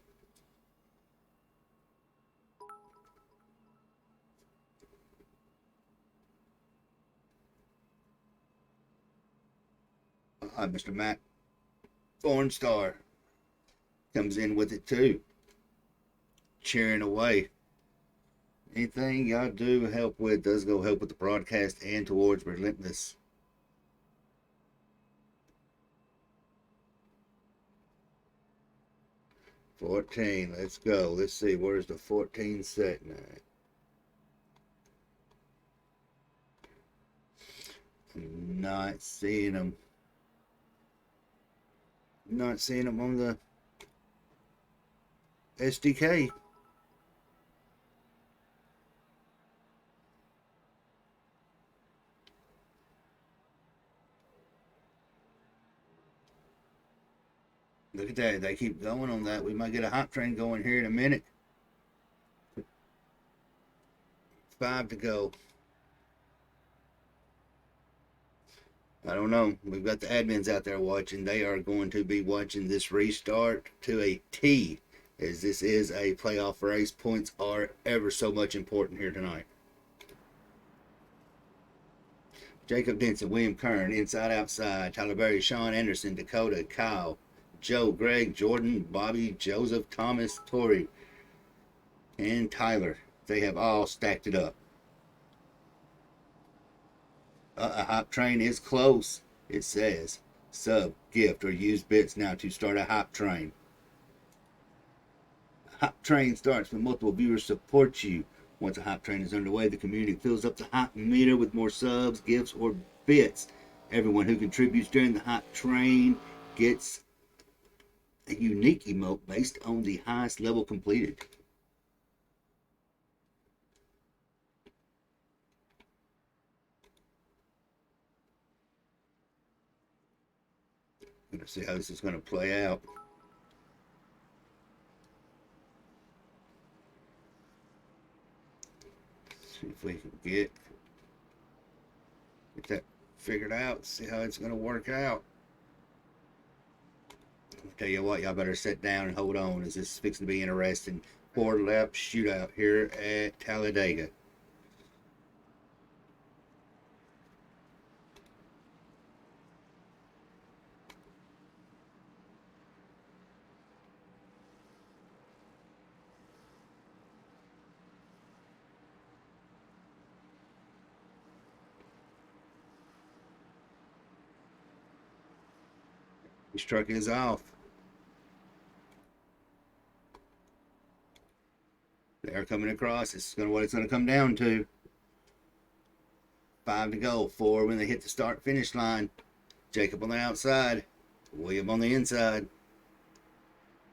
A: Mr. Matt Thornstar comes in with it too, cheering away. Anything y'all do help with does go help with the broadcast and towards Relentless. $14, let's go. Let's see, where's the 14 setting at? I'm not seeing them. Not seeing them on the SDK. Look at that. They keep going on that. We might get a hot train going here in a minute. 5 to go. I don't know. We've got the admins out there watching. They are going to be watching this restart to a T, as this is a playoff race. Points are ever so much important here tonight. Jacob Denson, William Kern, inside, outside. Tyler Berry, Sean Anderson, Dakota, Kyle, Joe, Greg, Jordan, Bobby, Joseph, Thomas, Tori, and Tyler. They have all stacked it up. A hop train is close. It says sub, gift, or use bits now to start a hop train. A hop train starts when multiple viewers support you. Once a hop train is underway, the community fills up the hop meter with more subs, gifts, or bits. Everyone who contributes during the hop train gets a unique emote based on the highest level completed. Gonna see how this is going to play out. See if we can get that figured out. See how it's going to work out. I'll tell you what, y'all better sit down and hold on, as this is fixing to be interesting. 4-lap shootout here at Talladega. His truck is off. They're coming across. This is what it's going to come down to. 5 to go. 4 when they hit the start-finish line. Jacob on the outside. William on the inside.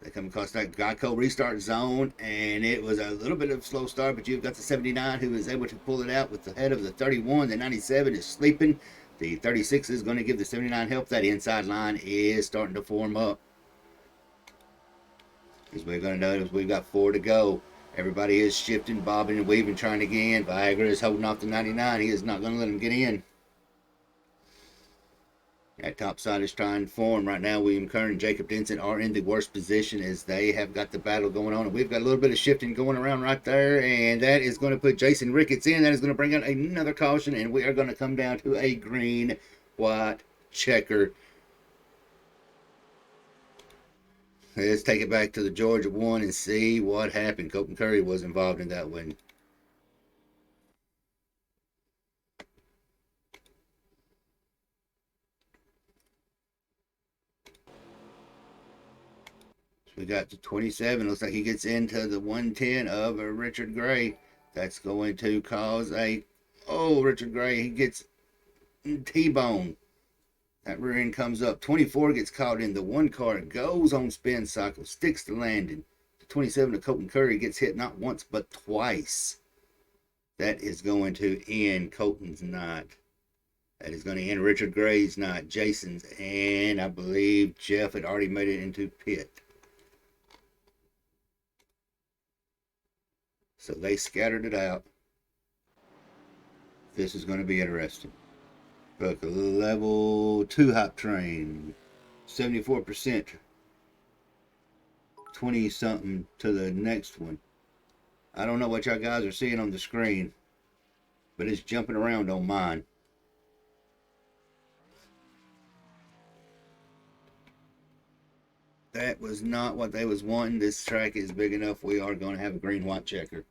A: They come across that Geico restart zone, and it was a little bit of a slow start, but you've got the 79 who is able to pull it out with the head of the 31. The 97 is sleeping. The 36 is going to give the 79 help. That inside line is starting to form up. As we're going to notice, we've got 4 to go. Everybody is shifting, bobbing, and weaving, trying again. Viagra is holding off the 99. He is not going to let him get in. That top side is trying to form. Right now, William Kern and Jacob Denson are in the worst position as they have got the battle going on. And we've got a little bit of shifting going around right there. And that is going to put Jason Ricketts in. That is going to bring out another caution. And we are going to come down to a green, white checker. Let's take it back to the Georgia one and see what happened. Colton Curry was involved in that one. We got the 27. Looks like he gets into the 110 of Richard Gray. That's going to cause a... Oh, Richard Gray, he gets T-bone. That rear end comes up. 24 gets caught in the one car, goes on spin cycle, sticks the landing. 27 to Colton Curry gets hit not once but twice. That is going to end Colton's night. That is going to end Richard Gray's night, Jason's, and I believe Jeff had already made it into pit. So they scattered it out. This is going to be interesting. Look, level 2 hop train, 74%, 20 something to the next one. I don't know what y'all guys are seeing on the screen, but it's jumping around on mine. That was not what they was wanting. This track is big enough. We are going to have a green-white checker.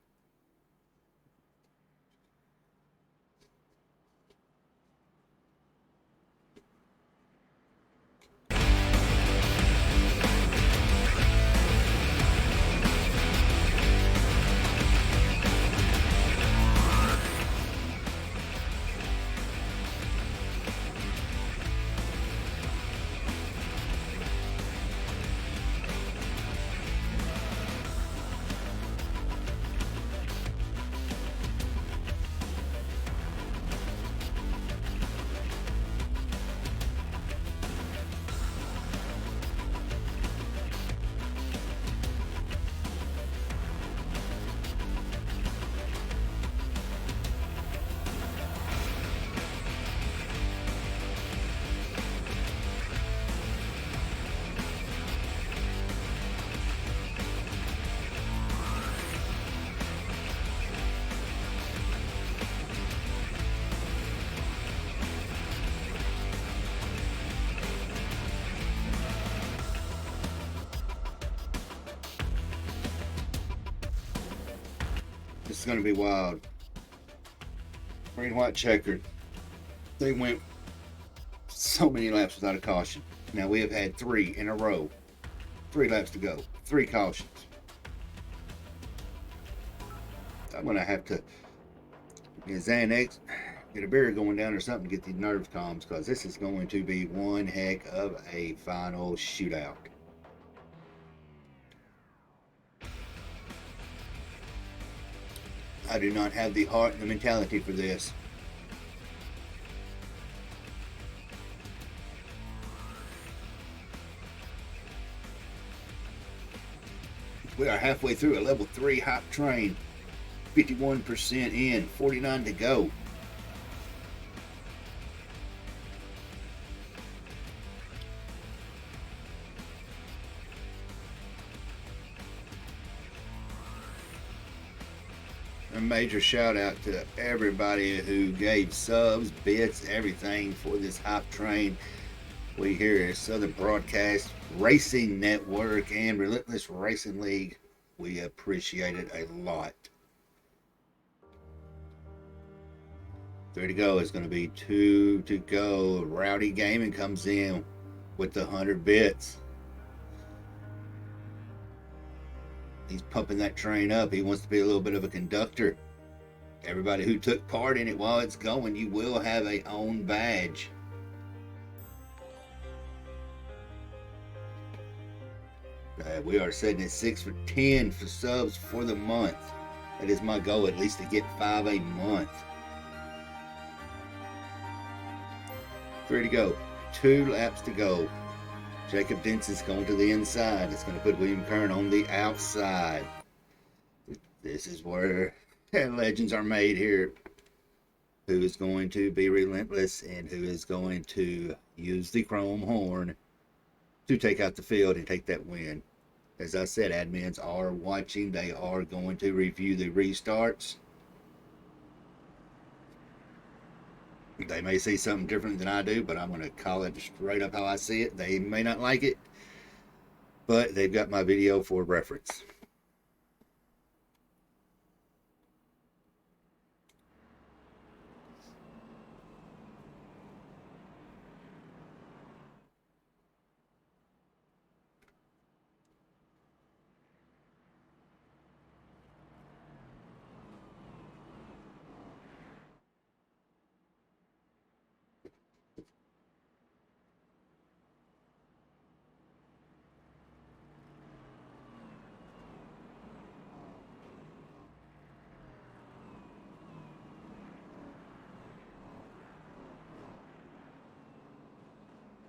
A: This is going to be wild. Green, white, checkered. They went so many laps without a caution. Now we have had 3 in a row. 3 laps to go. 3 cautions. I'm going to have to get Xanax, get a beer going down or something to get these nerves calm, because this is going to be one heck of a final shootout. I do not have the heart and the mentality for this. We are halfway through a level 3 hop train. 51% in, 49 to go. A major shout out to everybody who gave subs, bits, everything for this hype train. We here at Southern Broadcast Racing Network and Relentless Racing League, we appreciate it a lot. 3 to go. It's going to be 2 to go. Rowdy Gaming comes in with the 100 bits. He's pumping that train up. He wants to be a little bit of a conductor. Everybody who took part in it while it's going, you will have a own badge. We are setting at 6 for 10 for subs for the month. That is my goal, at least to get 5 a month. 3 to go. 2 laps to go. Jacob Denson's going to the inside. It's going to put William Kern on the outside. This is where legends are made here. Who is going to be relentless and who is going to use the chrome horn to take out the field and take that win. As I said, admins are watching. They are going to review the restarts. They may see something different than I do, but I'm going to call it straight up how I see it. They may not like it, but they've got my video for reference.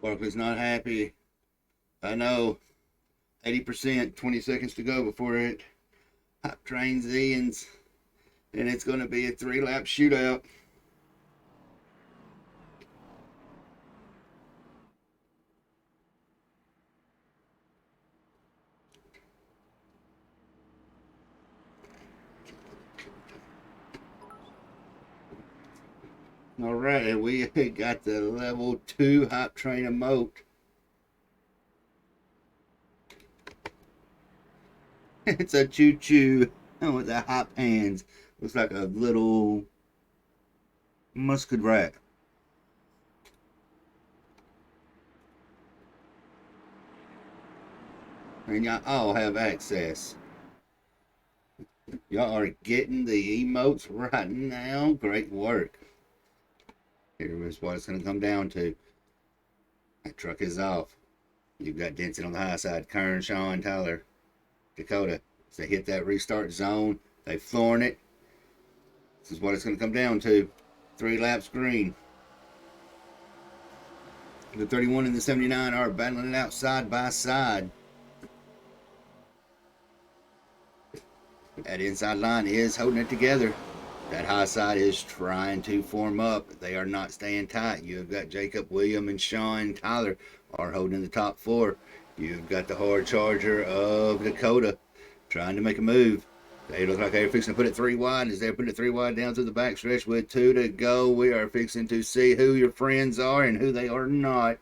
A: ARCA's not happy. I know. 80%, 20 seconds to go before it hot trains ends. And it's going to be a 3-lap shootout. All right, we got the level 2 hot train emote. It's a choo-choo with the hop hands. Looks like a little musket rat. And y'all all have access. Y'all are getting the emotes right now. Great work. Here is what it's going to come down to. That truck is off. You've got Denson on the high side. Kern, Sean, Tyler, Dakota. So they hit that restart zone. They flooring it. This is what it's going to come down to. 3 laps green. The 31 and the 79 are battling it out side by side. That inside line is holding it together. That high side is trying to form up. They are not staying tight. You've got Jacob, William, and Sean Tyler are holding the top 4. You've got the hard charger of Dakota trying to make a move. They look like they're fixing to put it 3 wide. As they're putting it 3 wide down through the backstretch with 2 to go, we are fixing to see who your friends are and who they are not.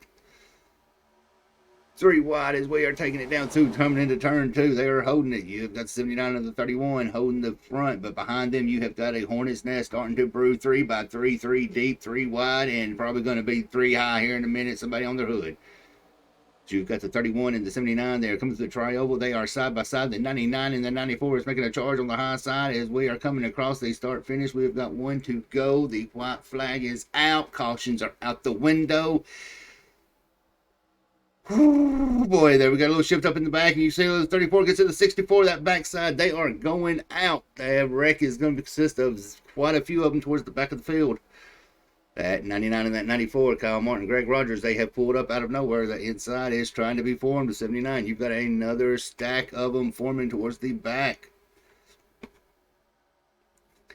A: 3 wide as we are taking it down through, coming into turn 2. They are holding it. You've got 79 and the 31 holding the front, but behind them you have got a hornet's nest starting to brew 3 by 3, 3 deep, 3 wide, and probably going to be 3 high here in a minute. Somebody on their hood. You've got the 31 and the 79 there coming to the trioval. They are side by side. The 99 and the 94 is making a charge on the high side as we are coming across the start finish. We've got 1 to go. The white flag is out. Cautions are out the window. Oh boy, there we got a little shift up in the back, and you see the 34 gets to the 64. That backside, they are going out. That wreck is going to consist of quite a few of them towards the back of the field. That 99 and that 94, Kyle Martin, Greg Rogers, they have pulled up out of nowhere. The inside is trying to be formed to 79. You've got another stack of them forming towards the back.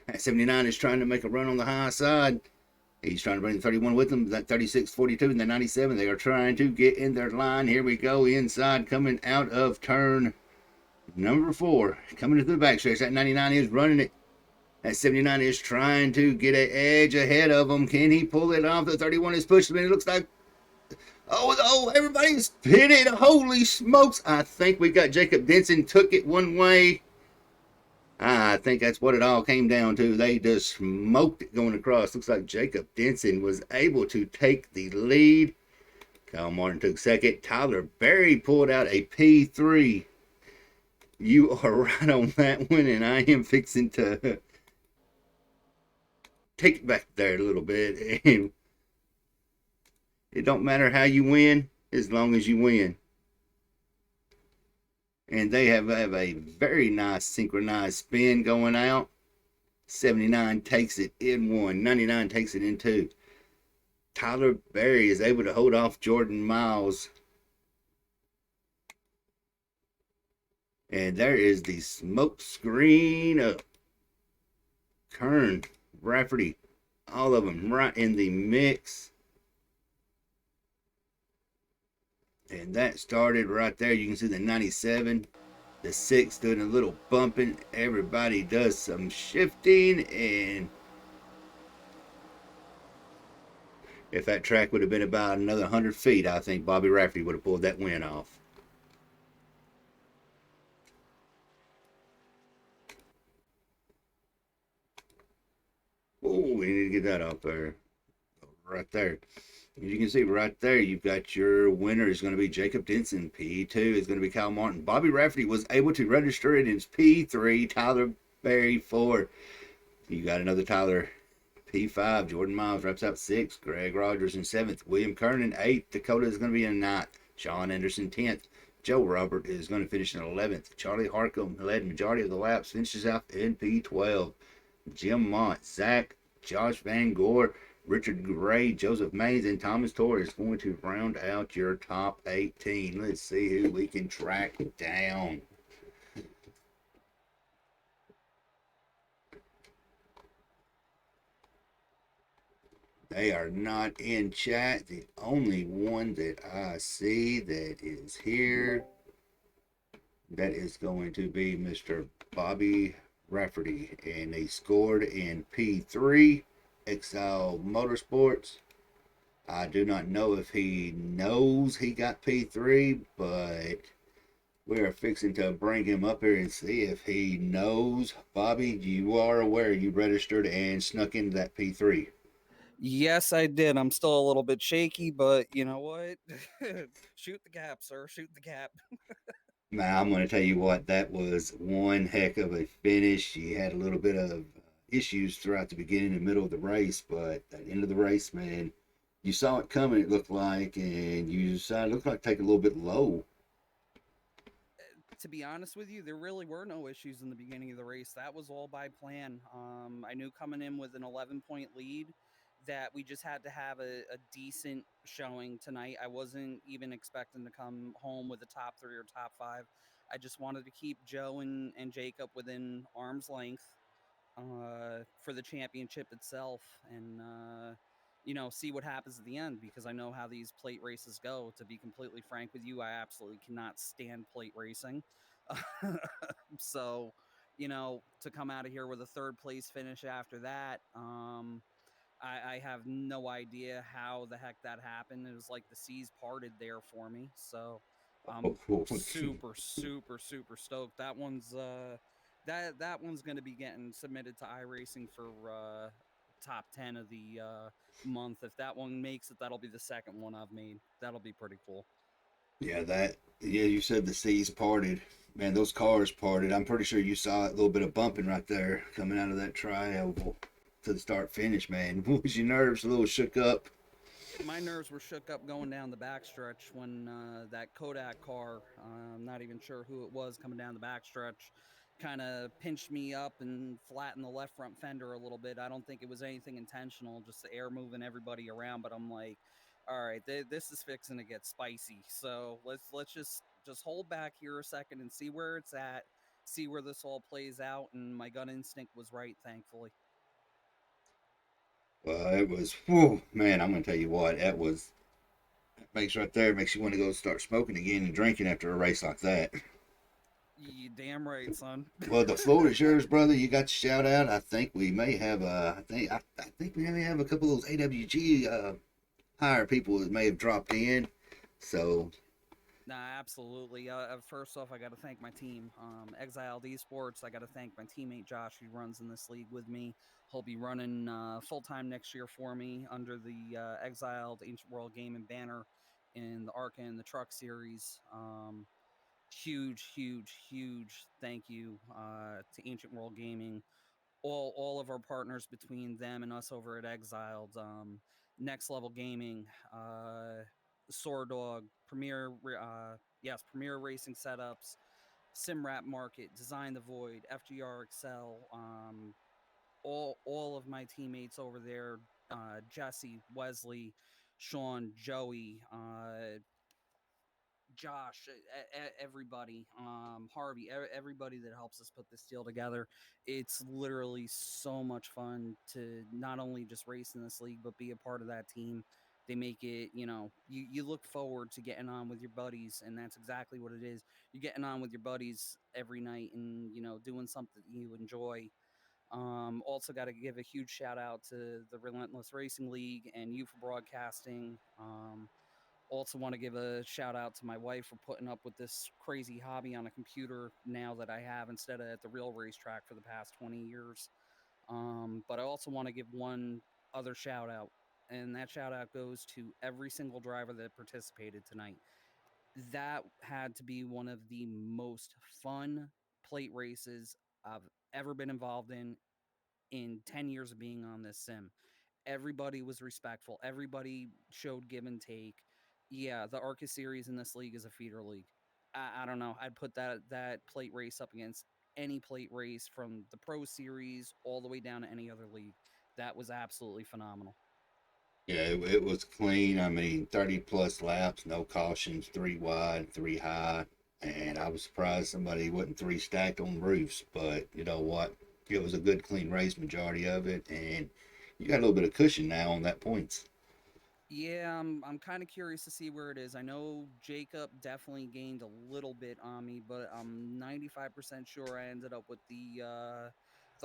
A: That 79 is trying to make a run on the high side. He's trying to bring the 31 with him. That 36, 42, and the 97. They are trying to get in their line. Here we go. Inside coming out of turn number 4. Coming to the backstretch. That 99 is running it. That 79 is trying to get an edge ahead of him. Can he pull it off? The 31 is pushing him. It looks like... Oh, everybody's pitted. Holy smokes. I think we got Jacob Denson took it one way. I think that's what it all came down to. They just smoked it going across. Looks like Jacob Denson was able to take the lead. Kyle Martin took second. Tyler Berry pulled out a P3. You are right on that one, and I am fixing to take it back there a little bit. And it don't matter how you win as long as you win. And they have a very nice synchronized spin going out. 79 takes it in 1. 99 takes it in 2. Tyler Berry is able to hold off Jordan Miles. And there is the smoke screen of Kern, Rafferty, all of them right in the mix. And that started right there. You can see the 97, the 6 doing a little bumping. Everybody does some shifting. And if that track would have been about another 100 feet, I think Bobby Rafferty would have pulled that win off. Oh, we need to get that off there. Right there. As you can see right there, you've got your winner is going to be Jacob Denson. P2 is going to be Kyle Martin. Bobby Rafferty was able to register it in P3. Tyler Berry 4. You got another Tyler P5. Jordan Miles wraps up 6th. Greg Rogers in 7th. William Kernan 8th. Dakota is going to be in 9th. Sean Anderson 10th. Joe Robert is going to finish in 11th. Charlie Harcum led majority of the laps. Finishes out in P12. Jim Mott, Zach, Josh Van Gore, Richard Gray, Joseph Mays, and Thomas Torres going to round out your top 18. Let's see who we can track down. They are not in chat. The only one that I see that is here, that is going to be Mr. Bobby Rafferty. And they scored in P3, Exile Motorsports. I do not know if he knows he got P3, but we are fixing to bring him up here and see if he knows. Bobby, you are aware you registered and snuck into that P3.
C: Yes, I did. I'm still a little bit shaky, but you know what? Shoot the gap, sir. Shoot the gap.
A: Now, I'm going to tell you what, that was one heck of a finish. You had a little bit of issues throughout the beginning and middle of the race, but at the end of the race, man, you saw it coming, it looked like, and you decided it looked like take a little bit low.
C: To be honest with you, there really were no issues in the beginning of the race. That was all by plan. I knew coming in with an 11-point lead that we just had to have a decent showing tonight. I wasn't even expecting to come home with a top three or top five. I just wanted to keep Joe and Jacob within arm's length for the championship itself, and see what happens at the end, because I know how these plate races go. To be completely frank with you, I absolutely cannot stand plate racing. So, to come out of here with a third place finish after that, I have no idea how the heck that happened. It was like the seas parted there for me. So I'm super, super, super stoked. That one's gonna be getting submitted to iRacing for top 10 of the month. If that one makes it, that'll be the second one I've made. That'll be pretty cool.
A: Yeah, you said the seas parted. Man, those cars parted. I'm pretty sure you saw a little bit of bumping right there coming out of that tri-oval to the start finish, man. Was your nerves a little shook up?
C: My nerves were shook up going down the backstretch when that Kodak car, I'm not even sure who it was coming down the backstretch, kind of pinched me up and flattened the left front fender a little bit. I don't think it was anything intentional, just the air moving everybody around. But I'm like, all right, this is fixing to get spicy. So let's just hold back here a second and see where it's at, see where this all plays out. And my gut instinct was right, thankfully.
A: Well, it was, whew, man, I'm going to tell you what, that was, makes right there, makes you want to go start smoking again and drinking after a race like that.
C: You damn right, son.
A: Well, the floor is yours, brother. You got the shout out. I think we may have, I think we may have a couple of those AWG higher people that may have dropped in. So,
C: Nah, absolutely. First off, I got to thank my team, Exiled Esports. I got to thank my teammate Josh, who runs in this league with me. He'll be running full time next year for me under the Exiled Ancient World Game and banner in the ARCA and the Truck Series. Huge, huge, huge thank you to Ancient World Gaming, all of our partners between them and us over at Exiled, Next Level Gaming, Sword Dog, Premier Racing Setups, SimRap Market, Design the Void, FGR Excel, all of my teammates over there, Jesse, Wesley, Sean, Joey, Josh, everybody, Harvey, everybody that helps us put this deal together. It's literally so much fun to not only just race in this league, but be a part of that team. They make it, you look forward to getting on with your buddies, and that's exactly what it is. You're getting on with your buddies every night and, doing something you enjoy. Also, got to give a huge shout out to the Relentless Racing League and you for broadcasting. Also, want to give a shout out to my wife for putting up with this crazy hobby on a computer now that I have instead of at the real racetrack for the past 20 years. But I also want to give one other shout out, and that shout out goes to every single driver that participated tonight. That had to be one of the most fun plate races I've ever been involved in 10 years of being on this sim. Everybody was respectful. Everybody showed give and take. Yeah, the ARCA series in this league is a feeder league. I don't know. I'd put that plate race up against any plate race from the Pro Series all the way down to any other league. That was absolutely phenomenal.
A: Yeah, it was clean. I mean, 30 plus laps, no cautions, three wide, three high. And I was surprised somebody wasn't three stacked on roofs. But you know what? It was a good, clean race, majority of it. And you got a little bit of cushion now on that points.
C: Yeah, I'm kind of curious to see where it is. I know Jacob definitely gained a little bit on me, but I'm 95% sure I ended up with the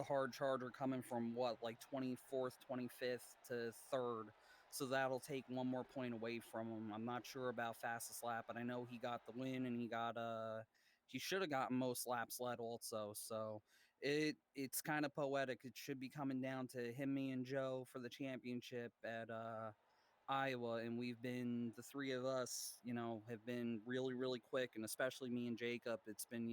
C: hard charger coming from what, like 24th, 25th to 3rd. So that'll take one more point away from him. I'm not sure about fastest lap, but I know he got the win and he should have gotten most laps led also. So it's kind of poetic. It should be coming down to him, me, and Joe for the championship at Iowa, and we've been the three of us, have been really, really quick, and especially me and Jacob. It's been,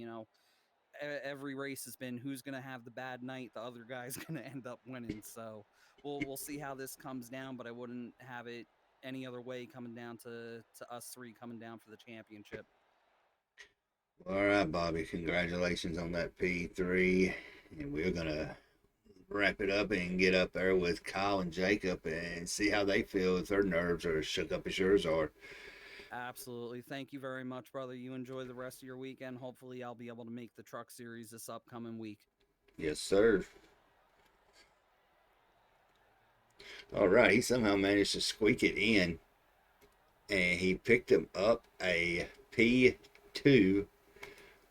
C: every race has been who's going to have the bad night. The other guy's going to end up winning. So we'll see how this comes down, but I wouldn't have it any other way coming down to us three coming down for the championship.
A: All right, Bobby. Congratulations on that P3. And we're going to wrap it up and get up there with Kyle and Jacob and see how they feel if their nerves are shook up as yours are.
C: Absolutely. Thank you very much, brother. You enjoy the rest of your weekend. Hopefully, I'll be able to make the truck series this upcoming week.
A: Yes, sir. All right. He somehow managed to squeak it in and he picked him up a P2.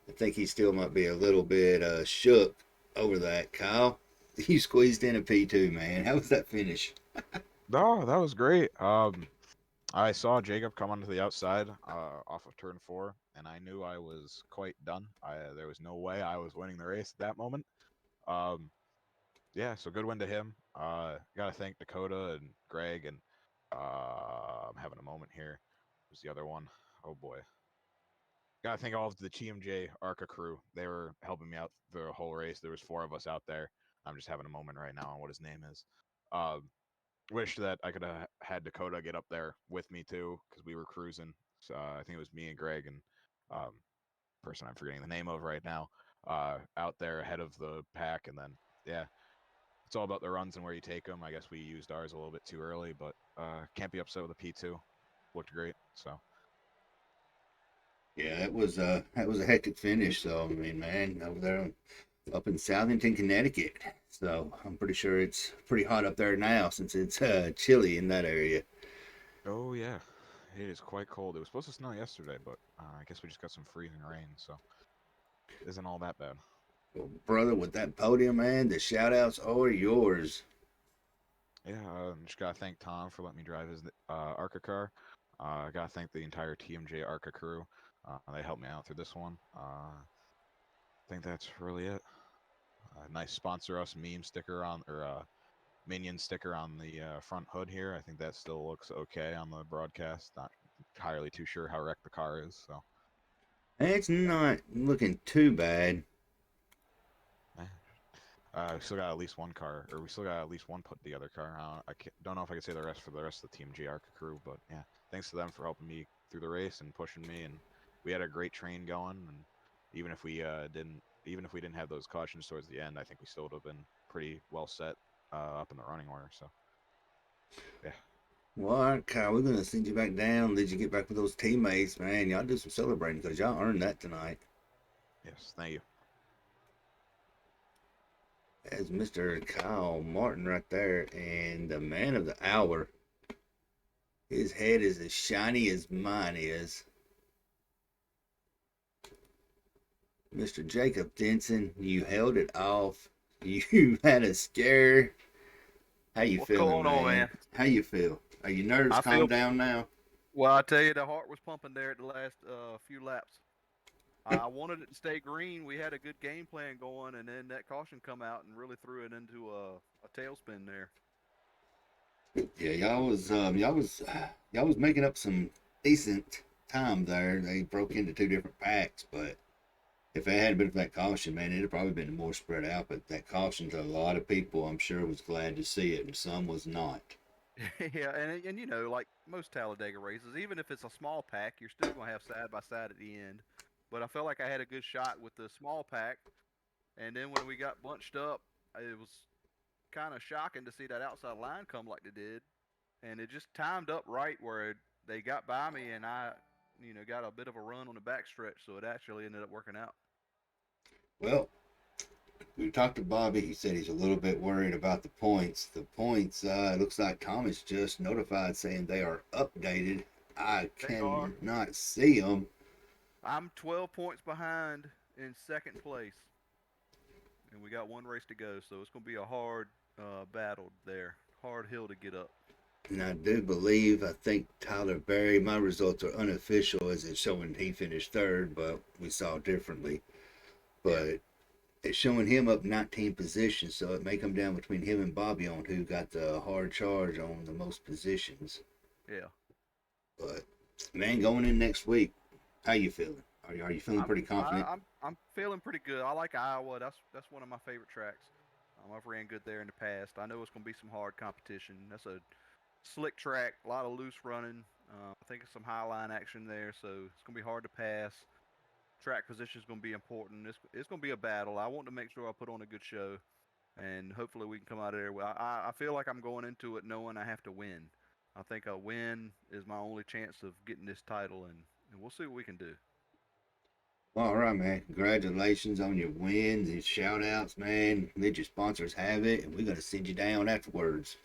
A: I think he still might be a little bit shook over that. Kyle, you squeezed in a P2, man. How was that finish?
D: No, that was great. I saw Jacob come onto the outside off of turn four, and I knew I was quite done. There was no way I was winning the race at that moment. Um, yeah, so good win to him. Got to thank Dakota and Greg, and I'm having a moment here. Who's the other one? Oh boy. Got to thank all of the TMJ ARCA crew. They were helping me out the whole race. There was four of us out there. I'm just having a moment right now on what his name is. Um, Wish that I could have had Dakota get up there with me too, because we were cruising. So I think it was me and Greg and um, person I'm forgetting the name of right now, out there ahead of the pack. And then yeah, it's all about the runs and where you take them. I guess we used ours a little bit too early, but can't be upset with a P2. Looked great. So
A: Yeah, that was a hectic finish. So I mean, man, over there up in Southington, Connecticut. So I'm pretty sure it's pretty hot up there now since it's chilly in that area.
D: oh yeah, it is quite cold. It was supposed to snow yesterday, but I guess we just got some freezing rain, so isn't all that bad.
A: Well, brother, with that podium, man, the shout outs are yours.
D: Yeah, just gotta thank Tom for letting me drive his ARCA car. Gotta thank the entire TMJ ARCA crew. They helped me out through this one. I think that's really it. Nice sponsor us meme sticker on or minion sticker on the front hood here. I think that still looks okay on the broadcast. Not entirely too sure how wrecked the car is. So
A: It's not looking too bad.
D: eh. We still got at least one car, or we still got at least one put together car. Don't know if I can say the rest for the rest of the Team G ARCA crew, but yeah, thanks to them for helping me through the race and pushing me. And we had a great train going. And even if we even if we didn't have those cautions towards the end, I think we still would have been pretty well set up in the running order. So yeah,
A: Well, all right, Kyle, we're gonna send you back down. Let you get back with those teammates, man. Y'all do some celebrating because y'all earned that tonight.
D: yes, thank you.
A: As Mr. Kyle Martin right there, and the man of the hour. His head is as shiny as mine is. Mr. Jacob Denson, you held it off. You had a scare. How you
B: What's
A: feeling,
B: going on,
A: man?
B: man?
A: How you feel? Are your nerves
B: I feel
A: calmed down now?
B: well. I tell you, the heart was pumping there at the last few laps. I wanted it to stay green. We had a good game plan going, and then that caution come out and really threw it into a tailspin there.
A: Yeah, y'all was making up some decent time there. They broke into two different packs, but if it hadn't been for that caution, man, it'd have probably been more spread out. But that caution to a lot of people, I'm sure, was glad to see it, and some was not.
B: Yeah, and you know, like most Talladega races, even if it's a small pack, you're still gonna have side by side at the end. But I felt like I had a good shot with the small pack, and then when we got bunched up, it was kind of shocking to see that outside line come like they did. and it just timed up right where they got by me, and I, got a bit of a run on the backstretch, so it actually ended up working out.
A: Well, we talked to Bobby. He said he's a little bit worried about the points. The points, looks like Thomas just notified saying they are updated. I
B: They are.
A: cannot see them.
B: I'm 12 points behind in second place, and we got one race to go, so it's going to be a hard battle there. Hard hill to get up.
A: And I do believe, I think Tyler Berry, my results are unofficial as it's showing he finished third, but we saw differently. But it's showing him up 19 positions, so it may come down between him and Bobby on who got the hard charge on the most positions.
B: Yeah.
A: But, man, going in next week, how you feeling? Are you feeling pretty confident?
B: I'm feeling pretty good. I like Iowa. That's one of my favorite tracks. I've ran good there in the past. I know it's going to be some hard competition. That's a slick track, a lot of loose running. I think it's some high line action there, so it's going to be hard to pass. Track position is going to be important. It's going to be a battle. I want to make sure I put on a good show, and hopefully we can come out of there. I feel like I'm going into it knowing I have to win. I think a win is my only chance of getting this title, and we'll see what we can do.
A: All right, man. Congratulations on your wins and shout outs, man. Let your sponsors have it, and we're going to send you down afterwards.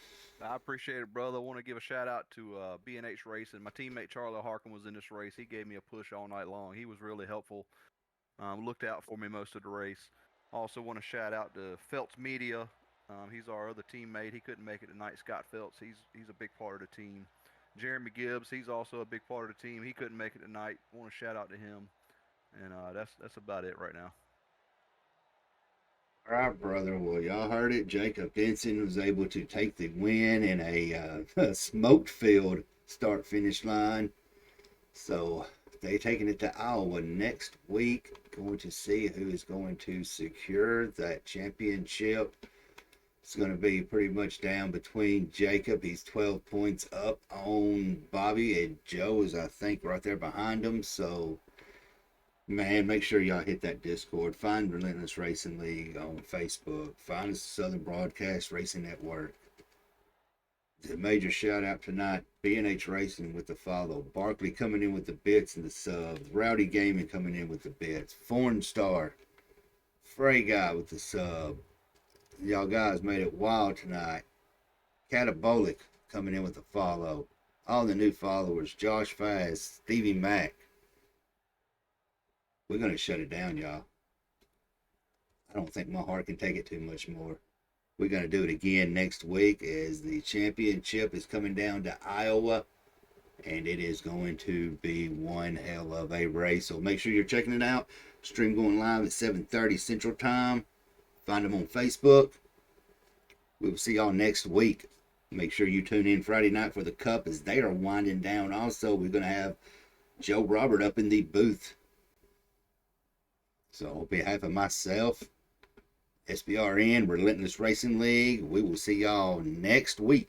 B: I appreciate it, brother. I want to give a shout out to B&H Racing. My teammate Charlie Harkin was in this race. He gave me a push all night long. He was really helpful. Looked out for me most of the race. Also want to shout out to Phelps Media. He's our other teammate. He couldn't make it tonight. Scott Phelps. He's a big part of the team. Jeremy Gibbs. He's also a big part of the team. He couldn't make it tonight. Want to shout out to him. And that's about it right now.
A: All right, brother. Well, y'all heard it. Jacob Benson was able to take the win in a smoke-filled start-finish line. So they taking it to Iowa next week. Going to see who is going to secure that championship. It's going to be pretty much down between Jacob. He's 12 points up on Bobby, and Joe is, I think, right there behind him. So, man, make sure y'all hit that Discord. Find Relentless Racing League on Facebook. Find us Southern Broadcast Racing Network. The major shout out tonight, B&H Racing with the follow. Barkley coming in with the bits and the subs. Rowdy Gaming coming in with the bits. Foreign Star. Frey Guy with the sub. Y'all guys made it wild tonight. Catabolic coming in with the follow. All the new followers. Josh Fast. Stevie Mack. We're going to shut it down, y'all. I don't think my heart can take it too much more. We're going to do it again next week as the championship is coming down to Iowa. And it is going to be one hell of a race. So make sure you're checking it out. Stream going live at 7:30 Central Time. Find them on Facebook. We will see y'all next week. Make sure you tune in Friday night for the Cup as they are winding down. Also, we're going to have Joe Robert up in the booth. So on behalf of myself, SBRN, Relentless Racing League, we will see y'all next week.